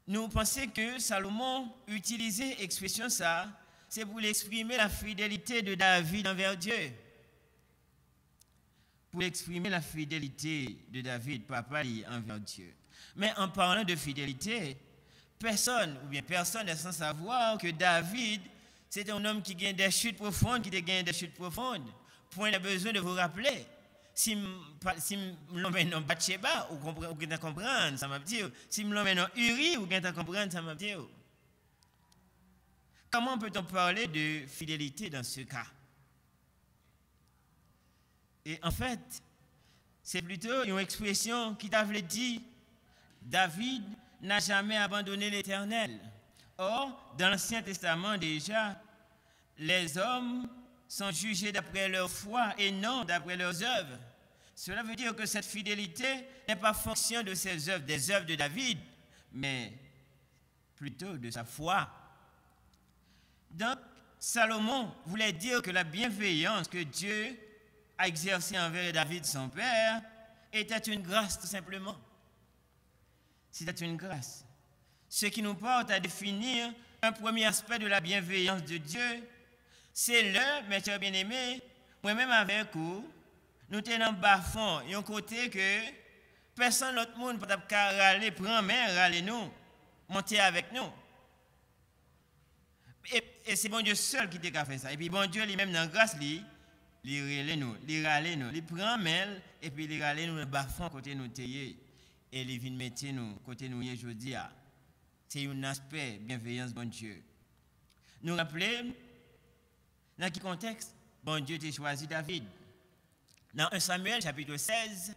Nous pensons que Salomon utilisait l'expression ça, c'est pour exprimer la fidélité de David envers Dieu. Pour exprimer la fidélité de David, papa, envers Dieu. Mais en parlant de fidélité, personne n'est sans savoir que David, c'est un homme qui gagne des chutes profondes, Point de besoin de vous rappeler. Si je l'emmène dans Bathsheba, vous comprenez, ça m'a dit. Si je l'emmène dans Uri, vous comprenez, ça m'a dit. Comment peut-on parler de fidélité dans ce cas? Et en fait, c'est plutôt une expression qui t'avait dit, David n'a jamais abandonné l'Éternel. Or, dans l'Ancien Testament déjà, les hommes sont jugés d'après leur foi et non d'après leurs œuvres. Cela veut dire que cette fidélité n'est pas fonction de ses œuvres, des œuvres de David, mais plutôt de sa foi. Donc, Salomon voulait dire que la bienveillance que Dieu a exercée envers David, son père, était une grâce tout simplement. C'était une grâce. Ce qui nous porte à définir un premier aspect de la bienveillance de Dieu, c'est mes chers bien-aimés, moi-même avec vous, nous tenons bas fond, et un côté que personne d'autre monde peut râler, prendre main, râler nous, monter avec nous. Et c'est bon Dieu seul qui t'a fait ça. Et puis bon Dieu lui-même dans la grâce, il râle nous, il prend main, et puis il râle nous dans bas fond côté nous tailler. Et il vient mettre nous côté nous aujourd'hui. C'est un aspect bienveillance bon Dieu. Nous rappelons dans quel contexte bon Dieu t'a choisi David. Dans 1 Samuel chapitre 16,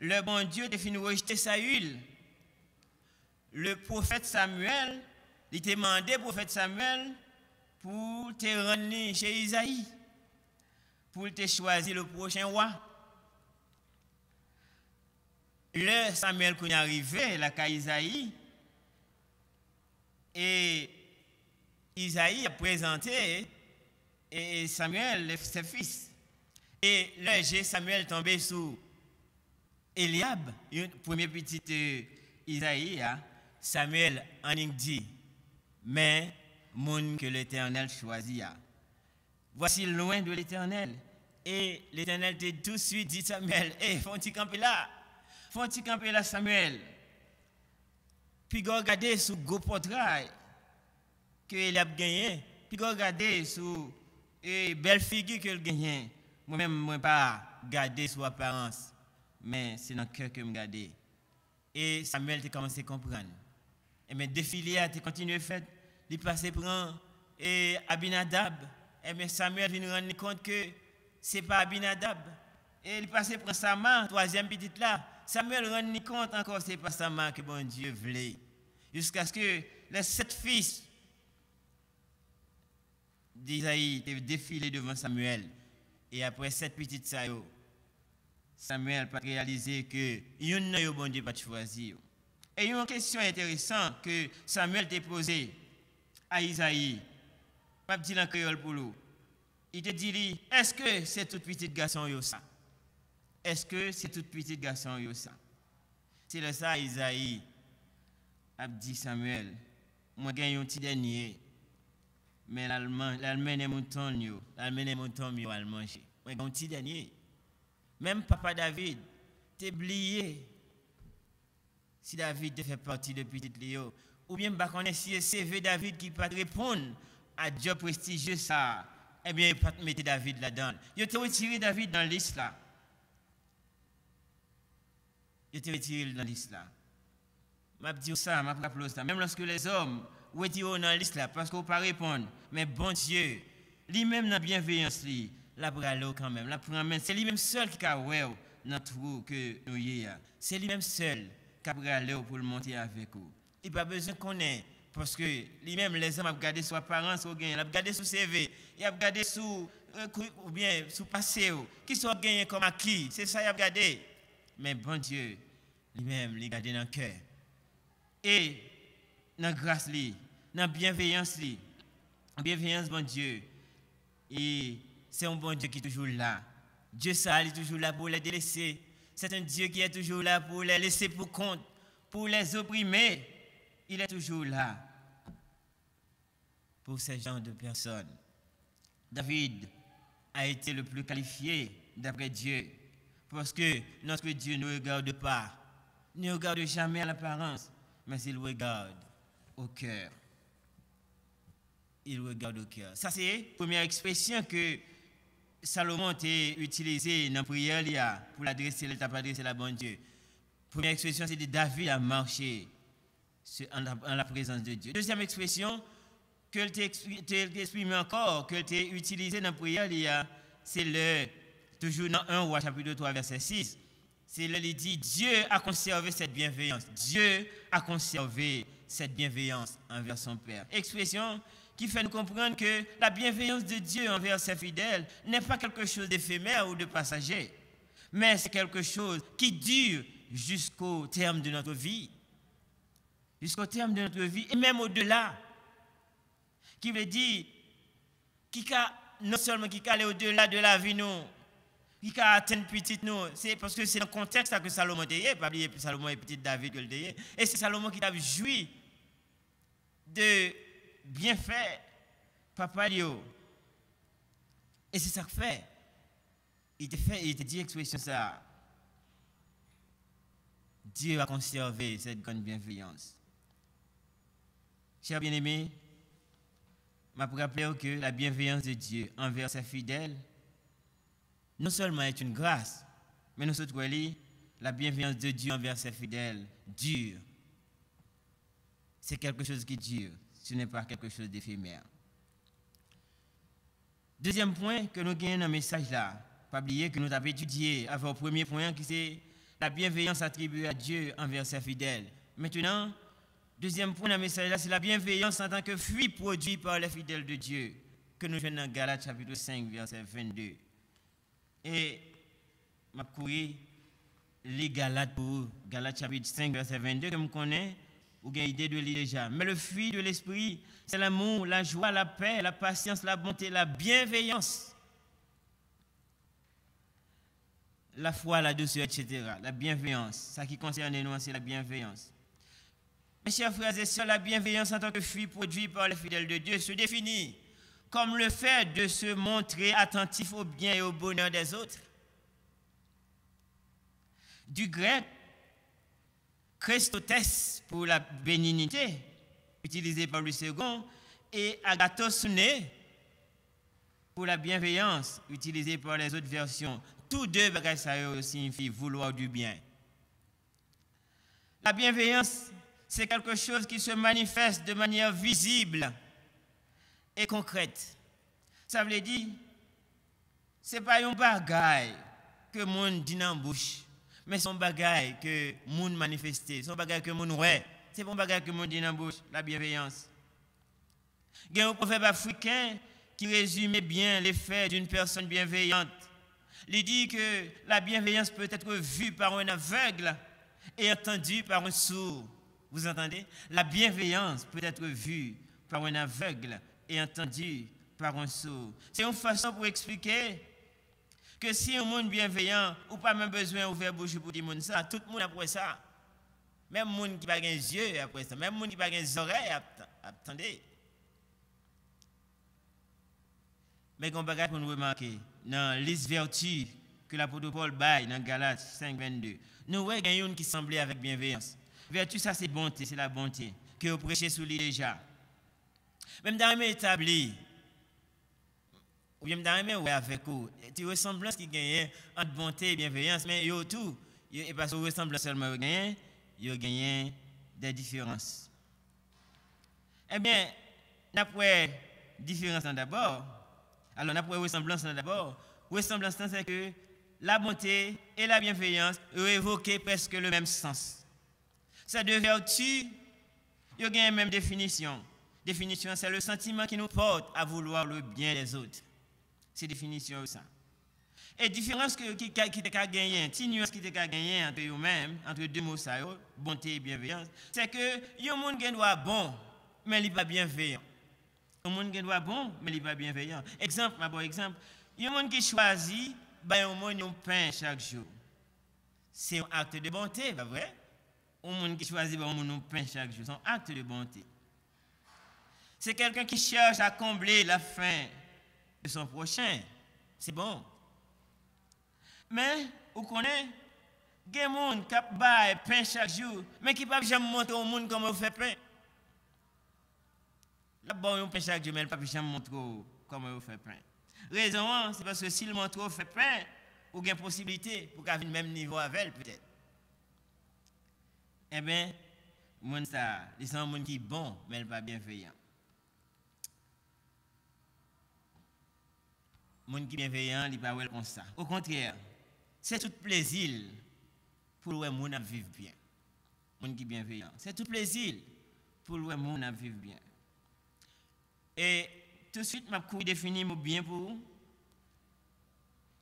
le bon Dieu t'a fini rejeter Saül. Le prophète Samuel, il t'a demandé prophète Samuel pour te rendre chez Isaïe, pour te choisir le prochain roi. Le Samuel qu'on est arrivé, là, qu'à Isaïe, et Isaïe a présenté et Samuel, ses fils. Et là, Samuel tombé sous Eliab, le premier petit Isaïe, Samuel en dit, mais monde que l'Éternel choisit. Voici loin de l'Éternel. Et l'Éternel t'a tout de suite dit Samuel, faut-il camper là? Faut-il camper là, Samuel? Puis regardez sur le portrait que Eliab a gagné, puis regardez sur belle figure qu'il a gagné. Moi-même, je ne pas garder sur l'apparence, mais c'est dans le cœur que je regarde. Et Samuel a commencé à comprendre. Et mes défilés a continué à faire, il passé prend Abinadab. Et mais Samuel vient rendre compte que ce n'est pas Abinadab. Et il passé prend Sama, troisième petite là. Samuel rend compte encore que ce n'est pas Sama que bon Dieu voulait. Jusqu'à ce que les 7 fils d'Isaïe défilé devant Samuel. Et après 7 petites saillots, Samuel a réalisé que il n'y a bon Dieu pas choisi. Et il y a une question intéressante que Samuel t'a posée à Isaïe. Je vais dire en créole pour lui. Il te dit, est-ce que c'est tout petit garçon yo ça? Est-ce que c'est tout petit garçon yo ça? C'est le ça Isaïe a dit Samuel, moi j'ai un petit dernier, mais l'Allemagne est mouton yo, l'Allemagne est mouton yo à manger. Moi j'ai un petit dernier. Même papa David, t'es oublié. Si David te fait partie de petit Léo, ou bien bah connaît si CV David qui peut répondre à job prestigieux ça, eh bien il peut mettre David là-dedans. Il te retiré David dans la liste là. Il te retiré dans la liste là. M'a dit ça, m'a rappelé ça. Même lorsque les hommes retirent dans la liste là, parce qu'on ne peut pas répondre, mais bon Dieu, lui-même dans la bienveillance, la bralo quand même, la promène, c'est lui-même seul qui a ouais dans tout que nous y a. C'est lui-même seul qui a bralo pour le monter avec vous. Il n'a pas besoin qu'on ait, parce que lui-même les hommes ont regardé sur apparence, ils ont regardé sur CV, ils ont regardé sur ou bien sur passé, qui sont gagnés comme acquis, c'est ça ils ont regardé. Mais bon Dieu, lui-même, il a gardé dans le cœur. Et dans la grâce, dans la bienveillance, bon Dieu, et c'est un bon Dieu qui est toujours là. Dieu ça, il est toujours là pour les délaisser. C'est un Dieu qui est toujours là pour les laisser pour compte, pour les opprimer. Il est toujours là pour ces genres de personnes. David a été le plus qualifié d'après Dieu, parce que notre Dieu ne regarde pas, ne regarde jamais à l'apparence, mais il regarde au cœur. Il regarde au cœur. Ça, c'est la première expression que Salomon a utilisée dans la prière pour l'adresser, à la bonne Dieu. Première expression, c'est que David a marché en la présence de Dieu. Deuxième expression, que tu exprimes encore, que tu as utilisée dans la prière, c'est toujours dans 1 Roi chapitre 3, verset 6. C'est là il dit, Dieu a conservé cette bienveillance. Dieu a conservé cette bienveillance envers son Père. Expression qui fait nous comprendre que la bienveillance de Dieu envers ses fidèles n'est pas quelque chose d'éphémère ou de passager, mais c'est quelque chose qui dure jusqu'au terme de notre vie. Jusqu'au terme de notre vie, et même au-delà. Qui veut dire, non seulement qui aller au-delà de la vie nous, qui atteindre petite nous, c'est parce que c'est dans le contexte que Salomon était, pas oublier Salomon et petit David que le était, et c'est Salomon qui a joui de bien faire papa Lio. Et c'est ça que fait. Il te dit expression ça. Dieu a conservé cette grande bienveillance. Chers bien-aimés, je vous rappelle que la bienveillance de Dieu envers ses fidèles, non seulement est une grâce, mais nous autres, la bienveillance de Dieu envers ses fidèles dure. C'est quelque chose qui dure, ce n'est pas quelque chose d'éphémère. Deuxième point que nous gagnons dans le message là, pas oublier que nous avons étudié avant le premier point qui c'est la bienveillance attribuée à Dieu envers ses fidèles. Maintenant, deuxième point dans le message là, c'est la bienveillance en tant que fruit produit par les fidèles de Dieu que nous voyons dans Galates chapitre 5 verset 22. Et m'a couru les Galates pour vous. Galates chapitre 5 verset 22 que je connais ou avez idée de lire déjà. Mais le fruit de l'esprit, c'est l'amour, la joie, la paix, la patience, la bonté, la bienveillance, la foi, la douceur, etc. La bienveillance. Ça qui concerne nous, c'est la bienveillance. Mes chers frères et sœurs, la bienveillance en tant que fruit produit par les fidèles de Dieu se définit comme le fait de se montrer attentif au bien et au bonheur des autres. Du grec, Christotes pour la bénignité, utilisé par Louis II, et agathosune pour la bienveillance, utilisé par les autres versions. Tous deux bagages signifient vouloir du bien. La bienveillance, c'est quelque chose qui se manifeste de manière visible et concrète. Ça veut dire, ce n'est pas un bagage que le monde dit dans la bouche, mais c'est un bagage que le monde manifeste, c'est un bagage que le monde ouais. C'est pas un bagage que le monde dit dans la bouche, la bienveillance. Il y a un proverbe africain qui résume bien l'effet d'une personne bienveillante. Il dit que la bienveillance peut être vue par un aveugle et entendue par un sourd. Vous entendez? La bienveillance peut être vue par un aveugle et entendue par un sourd. C'est une façon pour expliquer que si un monde bienveillant, ou pas même besoin d'ouvrir bouche pour dire ça, tout le monde après ça. Même le monde qui n'a pas les yeux après ça, même le monde qui n'a pas les oreilles, attendez. Mais qu'on bagage pour nous remarquer, dans les vertus que l'apôtre Paul baille dans Galates 5, 22, nous voyons une qui semblait avec bienveillance. Vertu, ça c'est bonté, c'est la bonté que vous prêchez sous lui déjà. Même dans les établis, ou bien dans les avec vous, tu ressemblance qui gagne entre bonté et bienveillance, mais yo tout, et parce que vous ressemblez seulement gagne, vous gagnez des différences. Eh bien, d'après différence d'abord, alors d'après ressemblance d'abord, ressemblance c'est que la bonté et la bienveillance évoquent presque le même sens. Ces deux vertus, ils ont la même définition. Définition, c'est le sentiment qui nous porte à vouloir le bien des autres. C'est définition ça. Et différence qui t'a gagné, petite nuance qui t'a gagné entre eux-mêmes, entre deux mots ça, bonté et bienveillance, c'est que il y a un monde qui doit bon, mais il n'est pas bienveillant. Un monde qui doit bon, mais il n'est pas bienveillant. Exemple, ma bon exemple, il y a un monde qui choisit, ben un monde un pain chaque jour. C'est un acte de bonté, pas vrai? Un monde qui choisit ben un pain chaque jour, c'est un acte de bonté. C'est quelqu'un qui cherche à combler la faim de son prochain. C'est bon. Mais, vous connaissez, il y a des gens qui baillent pain chaque jour, mais qui ne peuvent jamais montrer au monde comment on fait pain. Là, bon, on pain chaque jour, mais ils ne peuvent jamais montrer comment on fait pain. Raison, c'est parce que s'il montre on fait pain, ou il y a une possibilité pour qu'il ait le même niveau avec elle, peut-être. Eh bien, ils sont des gens qui sont bons, mais ils ne sont pas bienveillants. Les gens qui sont bienveillants, ils ne sont pas comme ça. Au contraire, c'est tout plaisir pour les gens à vivre bien. Les gens qui sont bienveillants, c'est tout plaisir pour les gens à vivre bien. Et tout de suite, je vais définir mon bien pour vous.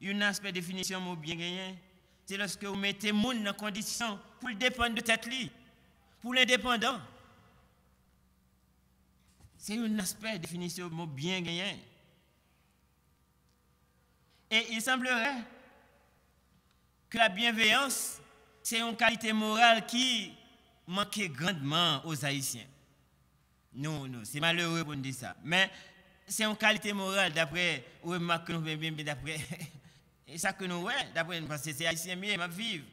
Un aspect de définition mon bien gagné, c'est lorsque vous mettez les gens dans condition pour le dépendre de tête li, pour l'indépendant. C'est un aspect de définition mon bien gagné. Et il semblerait que la bienveillance, c'est une qualité morale qui manquait grandement aux Haïtiens. Non, c'est malheureux pour nous dire ça. Mais c'est une qualité morale d'après, ou que nous bien d'après, et ça que nous, d'après, parce que c'est Haïtien mieux, ma vivre.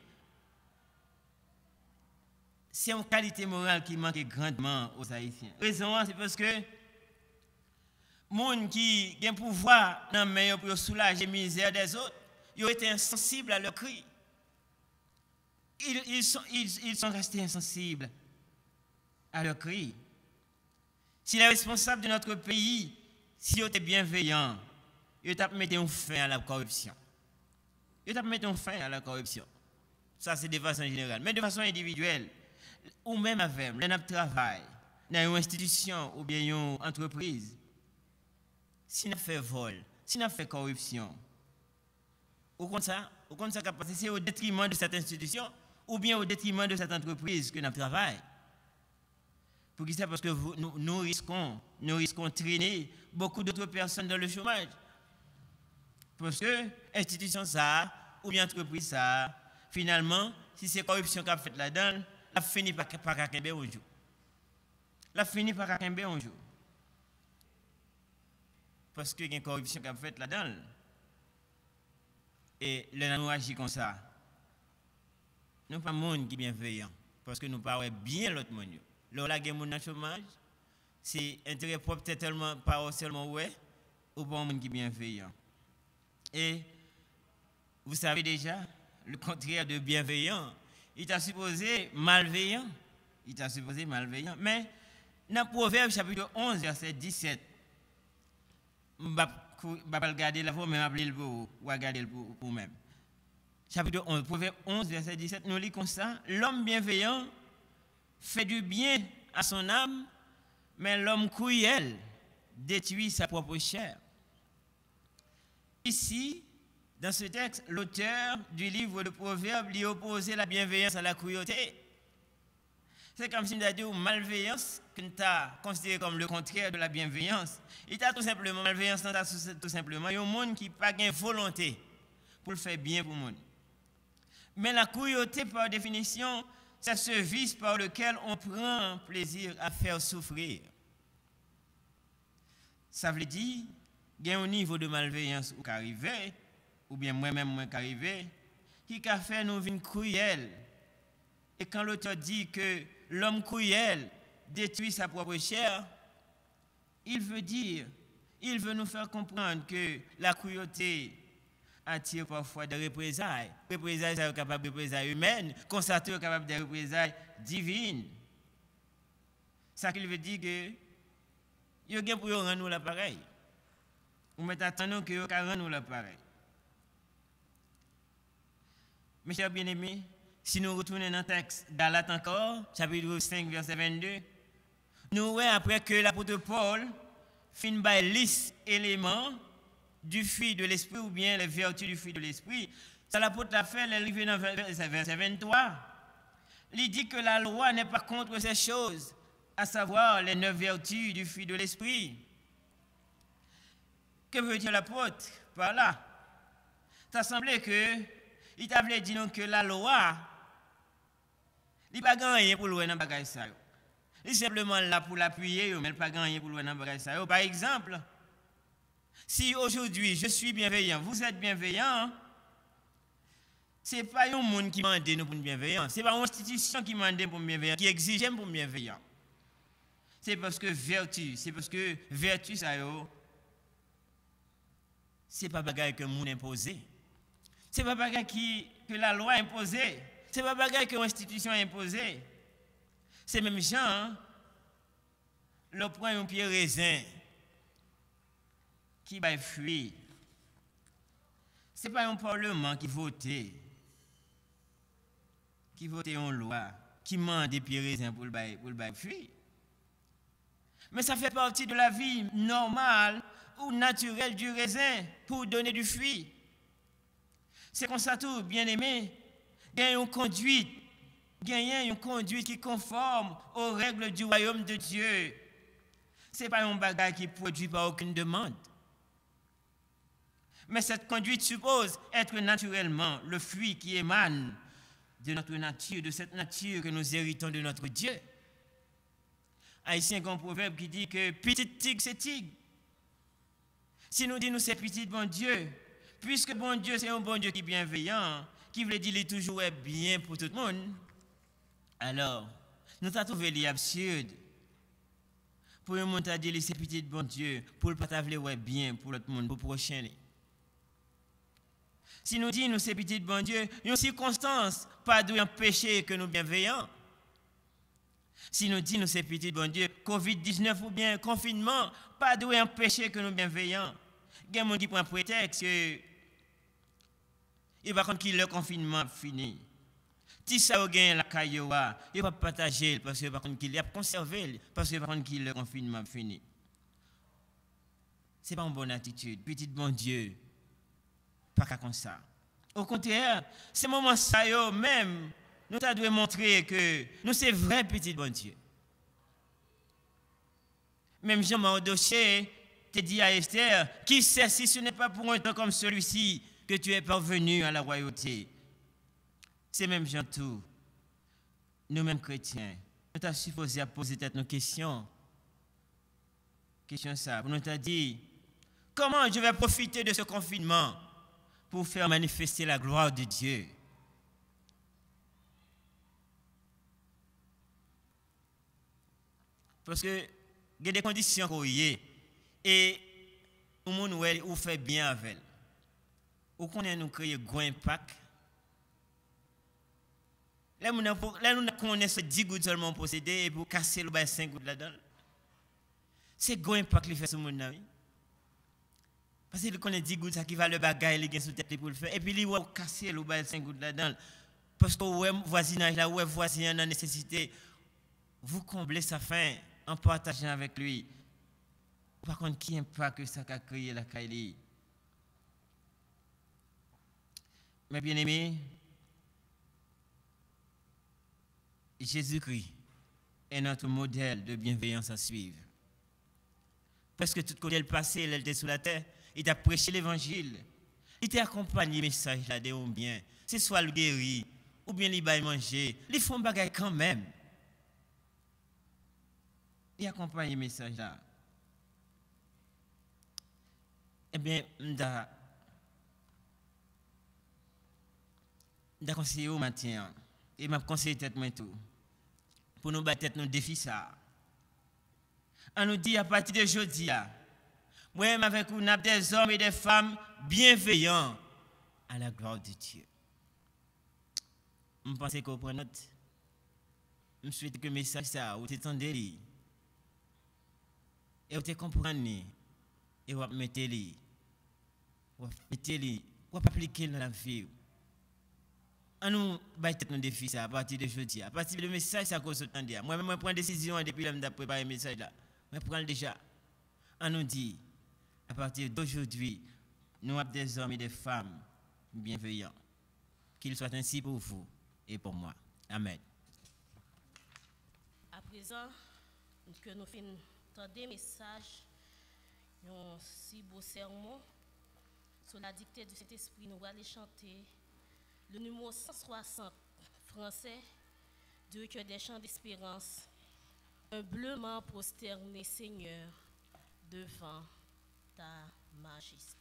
C'est une qualité morale qui manquait grandement aux Haïtiens. La raison, c'est parce que les gens qui ont le pouvoir pour soulager la misère des autres, ils ont été insensibles à leurs cris. Ils sont restés insensibles à leurs cris. Si les responsables de notre pays, si ils étaient bienveillants, ils ont mis un fin à la corruption. Ils ont mis un fin à la corruption. Ça, c'est de façon générale. Mais de façon individuelle, ou même avec le travail, dans une institution ou bien une entreprise, si nous fait vol, si nous fait corruption, au contraire, c'est au détriment de cette institution ou bien au détriment de cette entreprise que nous travaillons. Pour qui ça? Parce que nous risquons de traîner beaucoup d'autres personnes dans le chômage. Parce que l'institution ça, ou bien entreprise ça, finalement, si c'est corruption qu'a fait là-dedans, la finit par akembe un jour. La finit par akembe un jour. Parce que y a une corruption qu'a fait là-dedans. Et nous agissons comme ça. Nous ne sommes pas monde qui est bienveillant. Parce que nous parlons bien l'autre monde. Lorsque il y a un chômage, c'est intérêt propre tellement pas seulement ouais, ou pas un monde qui est bienveillant. Et vous savez déjà, le contraire de bienveillant, il est supposé malveillant. Il est supposé malveillant. Mais dans Proverbe chapitre 11, verset 17, je ne vais pas regarder la fois, mais je vais regarder pour vous-même. Chapitre 11, Proverbe 11, verset 17, nous lisons comme ça. L'homme bienveillant fait du bien à son âme, mais l'homme cruel détruit sa propre chair. Ici, dans ce texte, l'auteur du livre de Proverbes lui opposait la bienveillance à la cruauté. C'est comme si nous avions dit malveillance, que nous avons considéré comme le contraire de la bienveillance. Il a tout simplement, malveillance, tout simplement, il y a un monde qui n'a pas de volonté pour le faire bien pour le monde. Mais la cruauté, par définition, c'est ce vice par lequel on prend plaisir à faire souffrir. Ça veut dire qu'il y a un niveau de malveillance qui arrive, ou bien moi-même qui arrive, qui a fait nous vivre cruels. Et quand l'auteur dit que l'homme cruel détruit sa propre chair, il veut nous faire comprendre que la cruauté attire parfois des représailles. Représailles sont capables de représailles humaines, constater sont capables de représailles divines. Ça qu'il veut dire que il y a pour rendre nous l'appareil. Ou mettre attendons que vous rendre nous l'appareil. Mes chers bien-aimés, si nous retournons dans le texte Galates encore, chapitre 5, verset 22, nous voyons après que l'apôtre Paul finit par liste éléments du fruit de l'esprit ou bien les vertus du fruit de l'esprit. Ça l'apôtre a fait, il est dans verset 23. Il dit que la loi n'est pas contre ces choses, à savoir les 9 vertus du fruit de l'esprit. Que veut dire l'apôtre par là? Ça semblait que il t'avait dit que la loi, il n'a pas rien pour le dans bagage ça. Il est simplement là pour l'appuyer, mais il n'a pas rien pour le dans bagage ça. Par exemple, si aujourd'hui je suis bienveillant, vous êtes bienveillant, ce n'est pas un monde qui m'a demandé pour une bienveillance, ce n'est pas une institution qui m'a demandé pour une bienveillance, qui exige pour une bienveillance. C'est parce que vertu, ça c'est pas bagage que le monde imposé. C'est pas bagage que la loi a imposé. C'est pas bagage que l'institution a imposé. C'est même gens, le prend un pied raisin qui va fuir. Ce n'est pas un parlement qui vote une loi, qui demande des pieds raisins pour le fuir. Mais ça fait partie de la vie normale ou naturelle du raisin pour donner du fruit. C'est comme ça tout, bien aimé, gagne une conduite qui conforme aux règles du royaume de Dieu. Ce n'est pas un bagage qui produit par aucune demande. Mais cette conduite suppose être naturellement le fruit qui émane de notre nature, de cette nature que nous héritons de notre Dieu. Haïtien, il y a un proverbe qui dit que petite tigre, c'est tigre. Si nous disons nous c'est petit bon Dieu, puisque bon Dieu c'est un bon Dieu qui est bienveillant, qui veut dire qu'il est toujours bien pour tout le monde, alors nous avons trouvé l'absurde. Pour un monde à dire c'est petit bon Dieu, pour le partager bien pour l'autre monde, pour le prochain. Si nous disons nous c'est petit bon Dieu, il y a une circonstance, pas de empêcher que nous bienveillants. Si nous disons nous c'est petit bon Dieu, COVID-19 ou bien confinement, pas de empêcher que nous bienveillants. Il y a des gens qui prennent prétexte que et par contre, le confinement fini. Si ça a gagné la cailloua, il va partager parce que par contre, il a conservé parce que par contre, le confinement fini. Ce n'est pas une bonne attitude. Petit bon Dieu, pas comme ça. Au contraire, ce moment ça même, nous devons montrer que nous sommes vrai petit bon Dieu. Même Jean-Marc te dit à Esther, qui sait si ce n'est pas pour un temps comme celui-ci que tu es parvenu à la royauté. C'est même Jean tout. Nous-mêmes chrétiens, nous sommes supposés poser nos questions. Question ça, pour nous dire, comment je vais profiter de ce confinement pour faire manifester la gloire de Dieu? Parce que il y a des conditions qu'on y est et tout le monde fait bien avec elle. Ou qu'on nous créer un grand impact. Là, nous connaissons 10 gouttes seulement possédées et pour casser le 5 gouttes là-dedans. C'est un grand impact qui fait sur le monde. Parce qu'il connaît 10 gouttes, ça qui va le bagaille, il sous tête pour le faire. Et puis, il va casser le 5 gouttes là-dedans. Parce que le voisinage, là, le voisin a la nécessité, vous comblez sa faim en partageant avec lui. Par contre, qui impact que ça a créé la Kaili? Mes bien-aimés, Jésus-Christ est notre modèle de bienveillance à suivre. Parce que tout côté le passé, il était sous la terre, il t'a prêché l'évangile, il t'a accompagné le message là de bien. C'est soit le guéri, ou bien il va manger, ils font bagaille quand même. Il accompagne le message là. Eh bien, je conseille au matin et je conseille tête moi tout pour nous battre nos défis ça. On nous dit à partir de aujourd'hui, moi-même avec vous, nous avons des hommes et des femmes bienveillants à la gloire de Dieu. Je pense que vous prenez note. Je souhaite que le message ça, vous t'entendez et vous te comprenez et vous mettez-le, vous appliquez dans la vie. On nous battons nos défis à partir d'aujourd'hui. À partir du message, ça cause autant de dire. Moi-même, je prends une décision depuis que je préparé le message là. Je prends déjà. On nous dit, à partir d'aujourd'hui, nous avons des hommes et des femmes bienveillants. Qu'il soit ainsi pour vous et pour moi. Amen. À présent, que nous finissons des messages, un si beau sermon, sur la dictée de cet esprit, nous allons chanter le numéro 160 français de Cœur des chants d'espérance, humblement prosterné Seigneur devant ta majesté.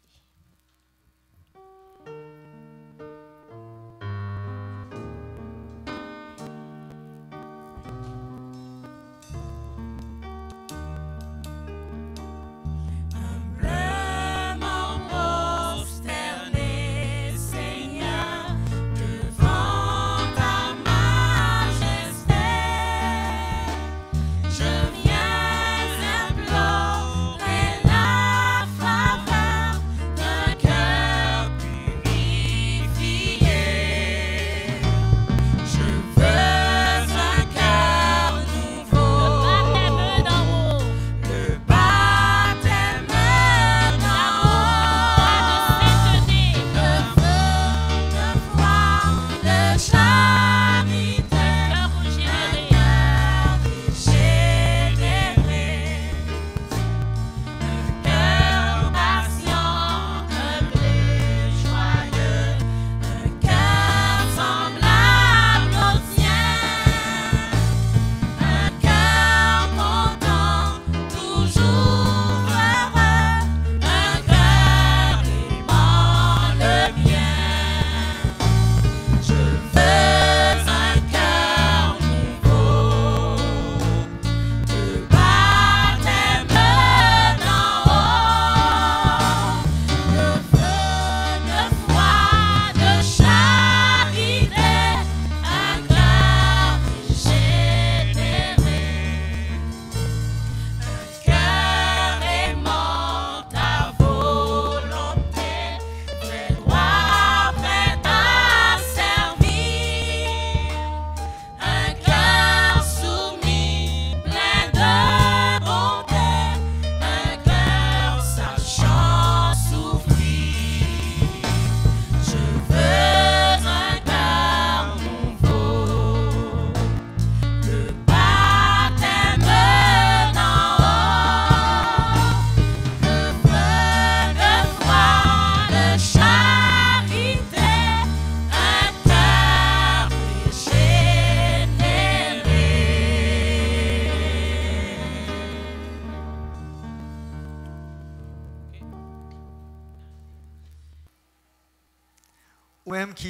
Implorer la faveur d'un cœur pur.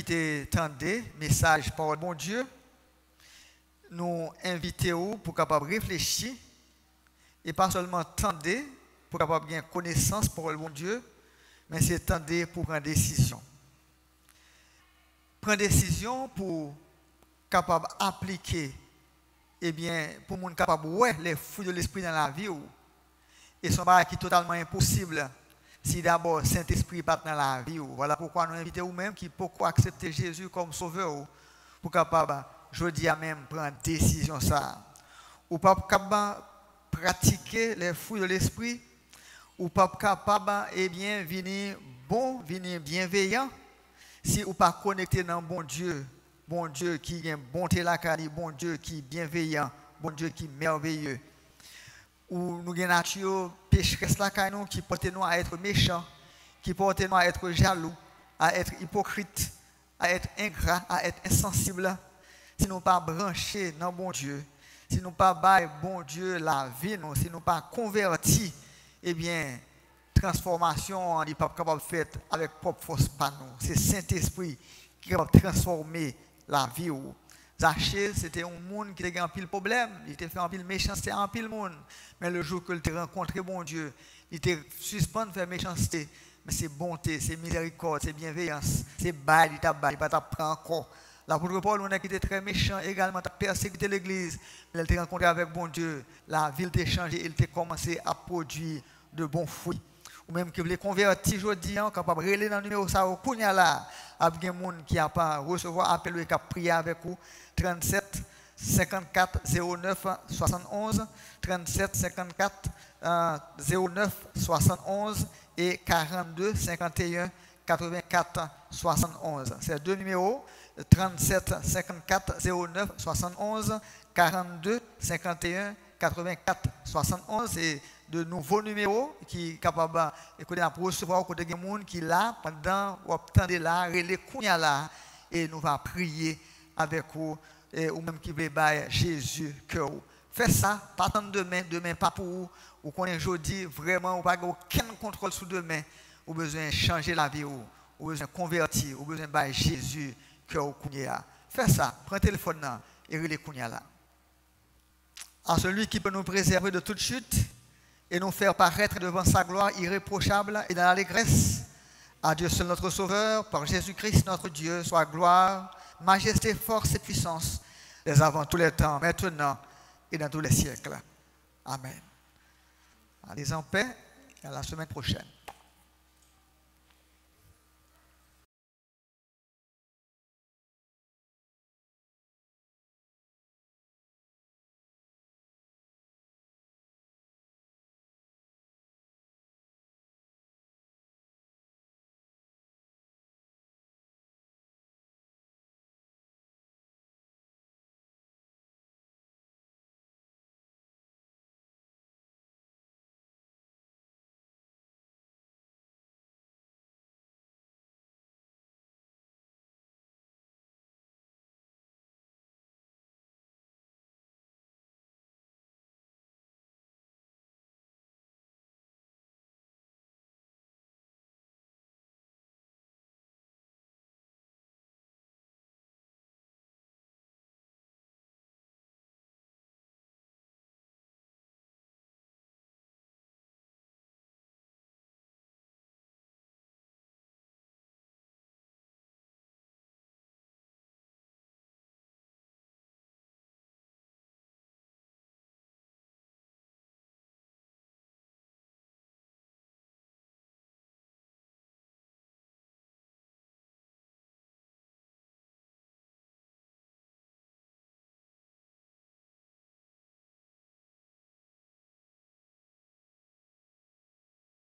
qui t'entendez, message parole bon Dieu, nous invitons pour capable réfléchir et pas seulement tendre pour capable gagner connaissance parole bon Dieu, mais c'est tendre pour prendre décision. Prendre décision pour capable appliquer, eh bien, pour monde capable ouais les fruits de l'esprit dans la vie et son bagage qui est totalement impossible si d'abord Saint-Esprit pas dans la vie. Voilà pourquoi nous invitons vous-même qui pourquoi accepter Jésus comme sauveur pour capable jeudi à même prendre décision ça. Ou pas capable pratiquer les fruits de l'esprit ou pas capable eh bien venir bon, venir bienveillant si ou pas connecté dans bon Dieu qui a bonté la cali, bon Dieu qui est bienveillant, bon Dieu qui est merveilleux. Ou nous avons nature pécheresse la caille qui porte nous à être méchants, qui porte nous à être jaloux, à être hypocrite, à être ingrat, à être insensible. Si nous pas branchés dans bon Dieu, si nous pas bail bon Dieu la vie, si nous pas convertis, eh bien transformation n'est pas capable de faire avec propre force par nous. C'est Saint-Esprit qui est capable de transformer la vie. Zachée, c'était un monde qui avait un pile problème, il était fait un pile méchanceté, un pile monde. Mais le jour que il t'a rencontré bon Dieu, il était suspendu de faire méchanceté. Mais c'est bonté, c'est miséricorde, c'est bienveillance, c'est bail, il t'a bail, il va t'apprendre encore. L'apôtre Paul, on a qui était très méchant, également t'a persécuté l'église. Mais il t'a rencontré avec bon Dieu, la ville t'a changé, il t'a commencé à produire de bons fruits. Ou même qui voulait convertir aujourd'hui, capable de relayer dans le numéro ça, au Kounia là, avec des gens qui n'a pas recevoir appel et qui a prié avec vous, 37 54 09 71, 37 54 09 71 et 42 51 84 71. C'est deux numéros, 37 54 09 71, 42 51 84 71 et de nouveaux numéros qui sont capables de recevoir côté des gens qui là pendant ou attendez là les kounya là et nous va prier avec vous et ou même qui veut bailler Jésus cœur. Faites ça pas tant demain pas pour vous ou connaît aujourd'hui vraiment ou pas aucun contrôle sur demain ou besoin changer la vie ou besoin convertir ou besoin bailler Jésus cœur kounya. Faites ça, prends téléphone là et les kounya là. À celui qui peut nous préserver de toute chute et nous faire paraître devant sa gloire irréprochable et dans l'allégresse. À Dieu seul notre Sauveur, par Jésus-Christ notre Dieu, soit gloire, majesté, force et puissance, les avant tous les temps, maintenant et dans tous les siècles. Amen. Allez en paix et à la semaine prochaine.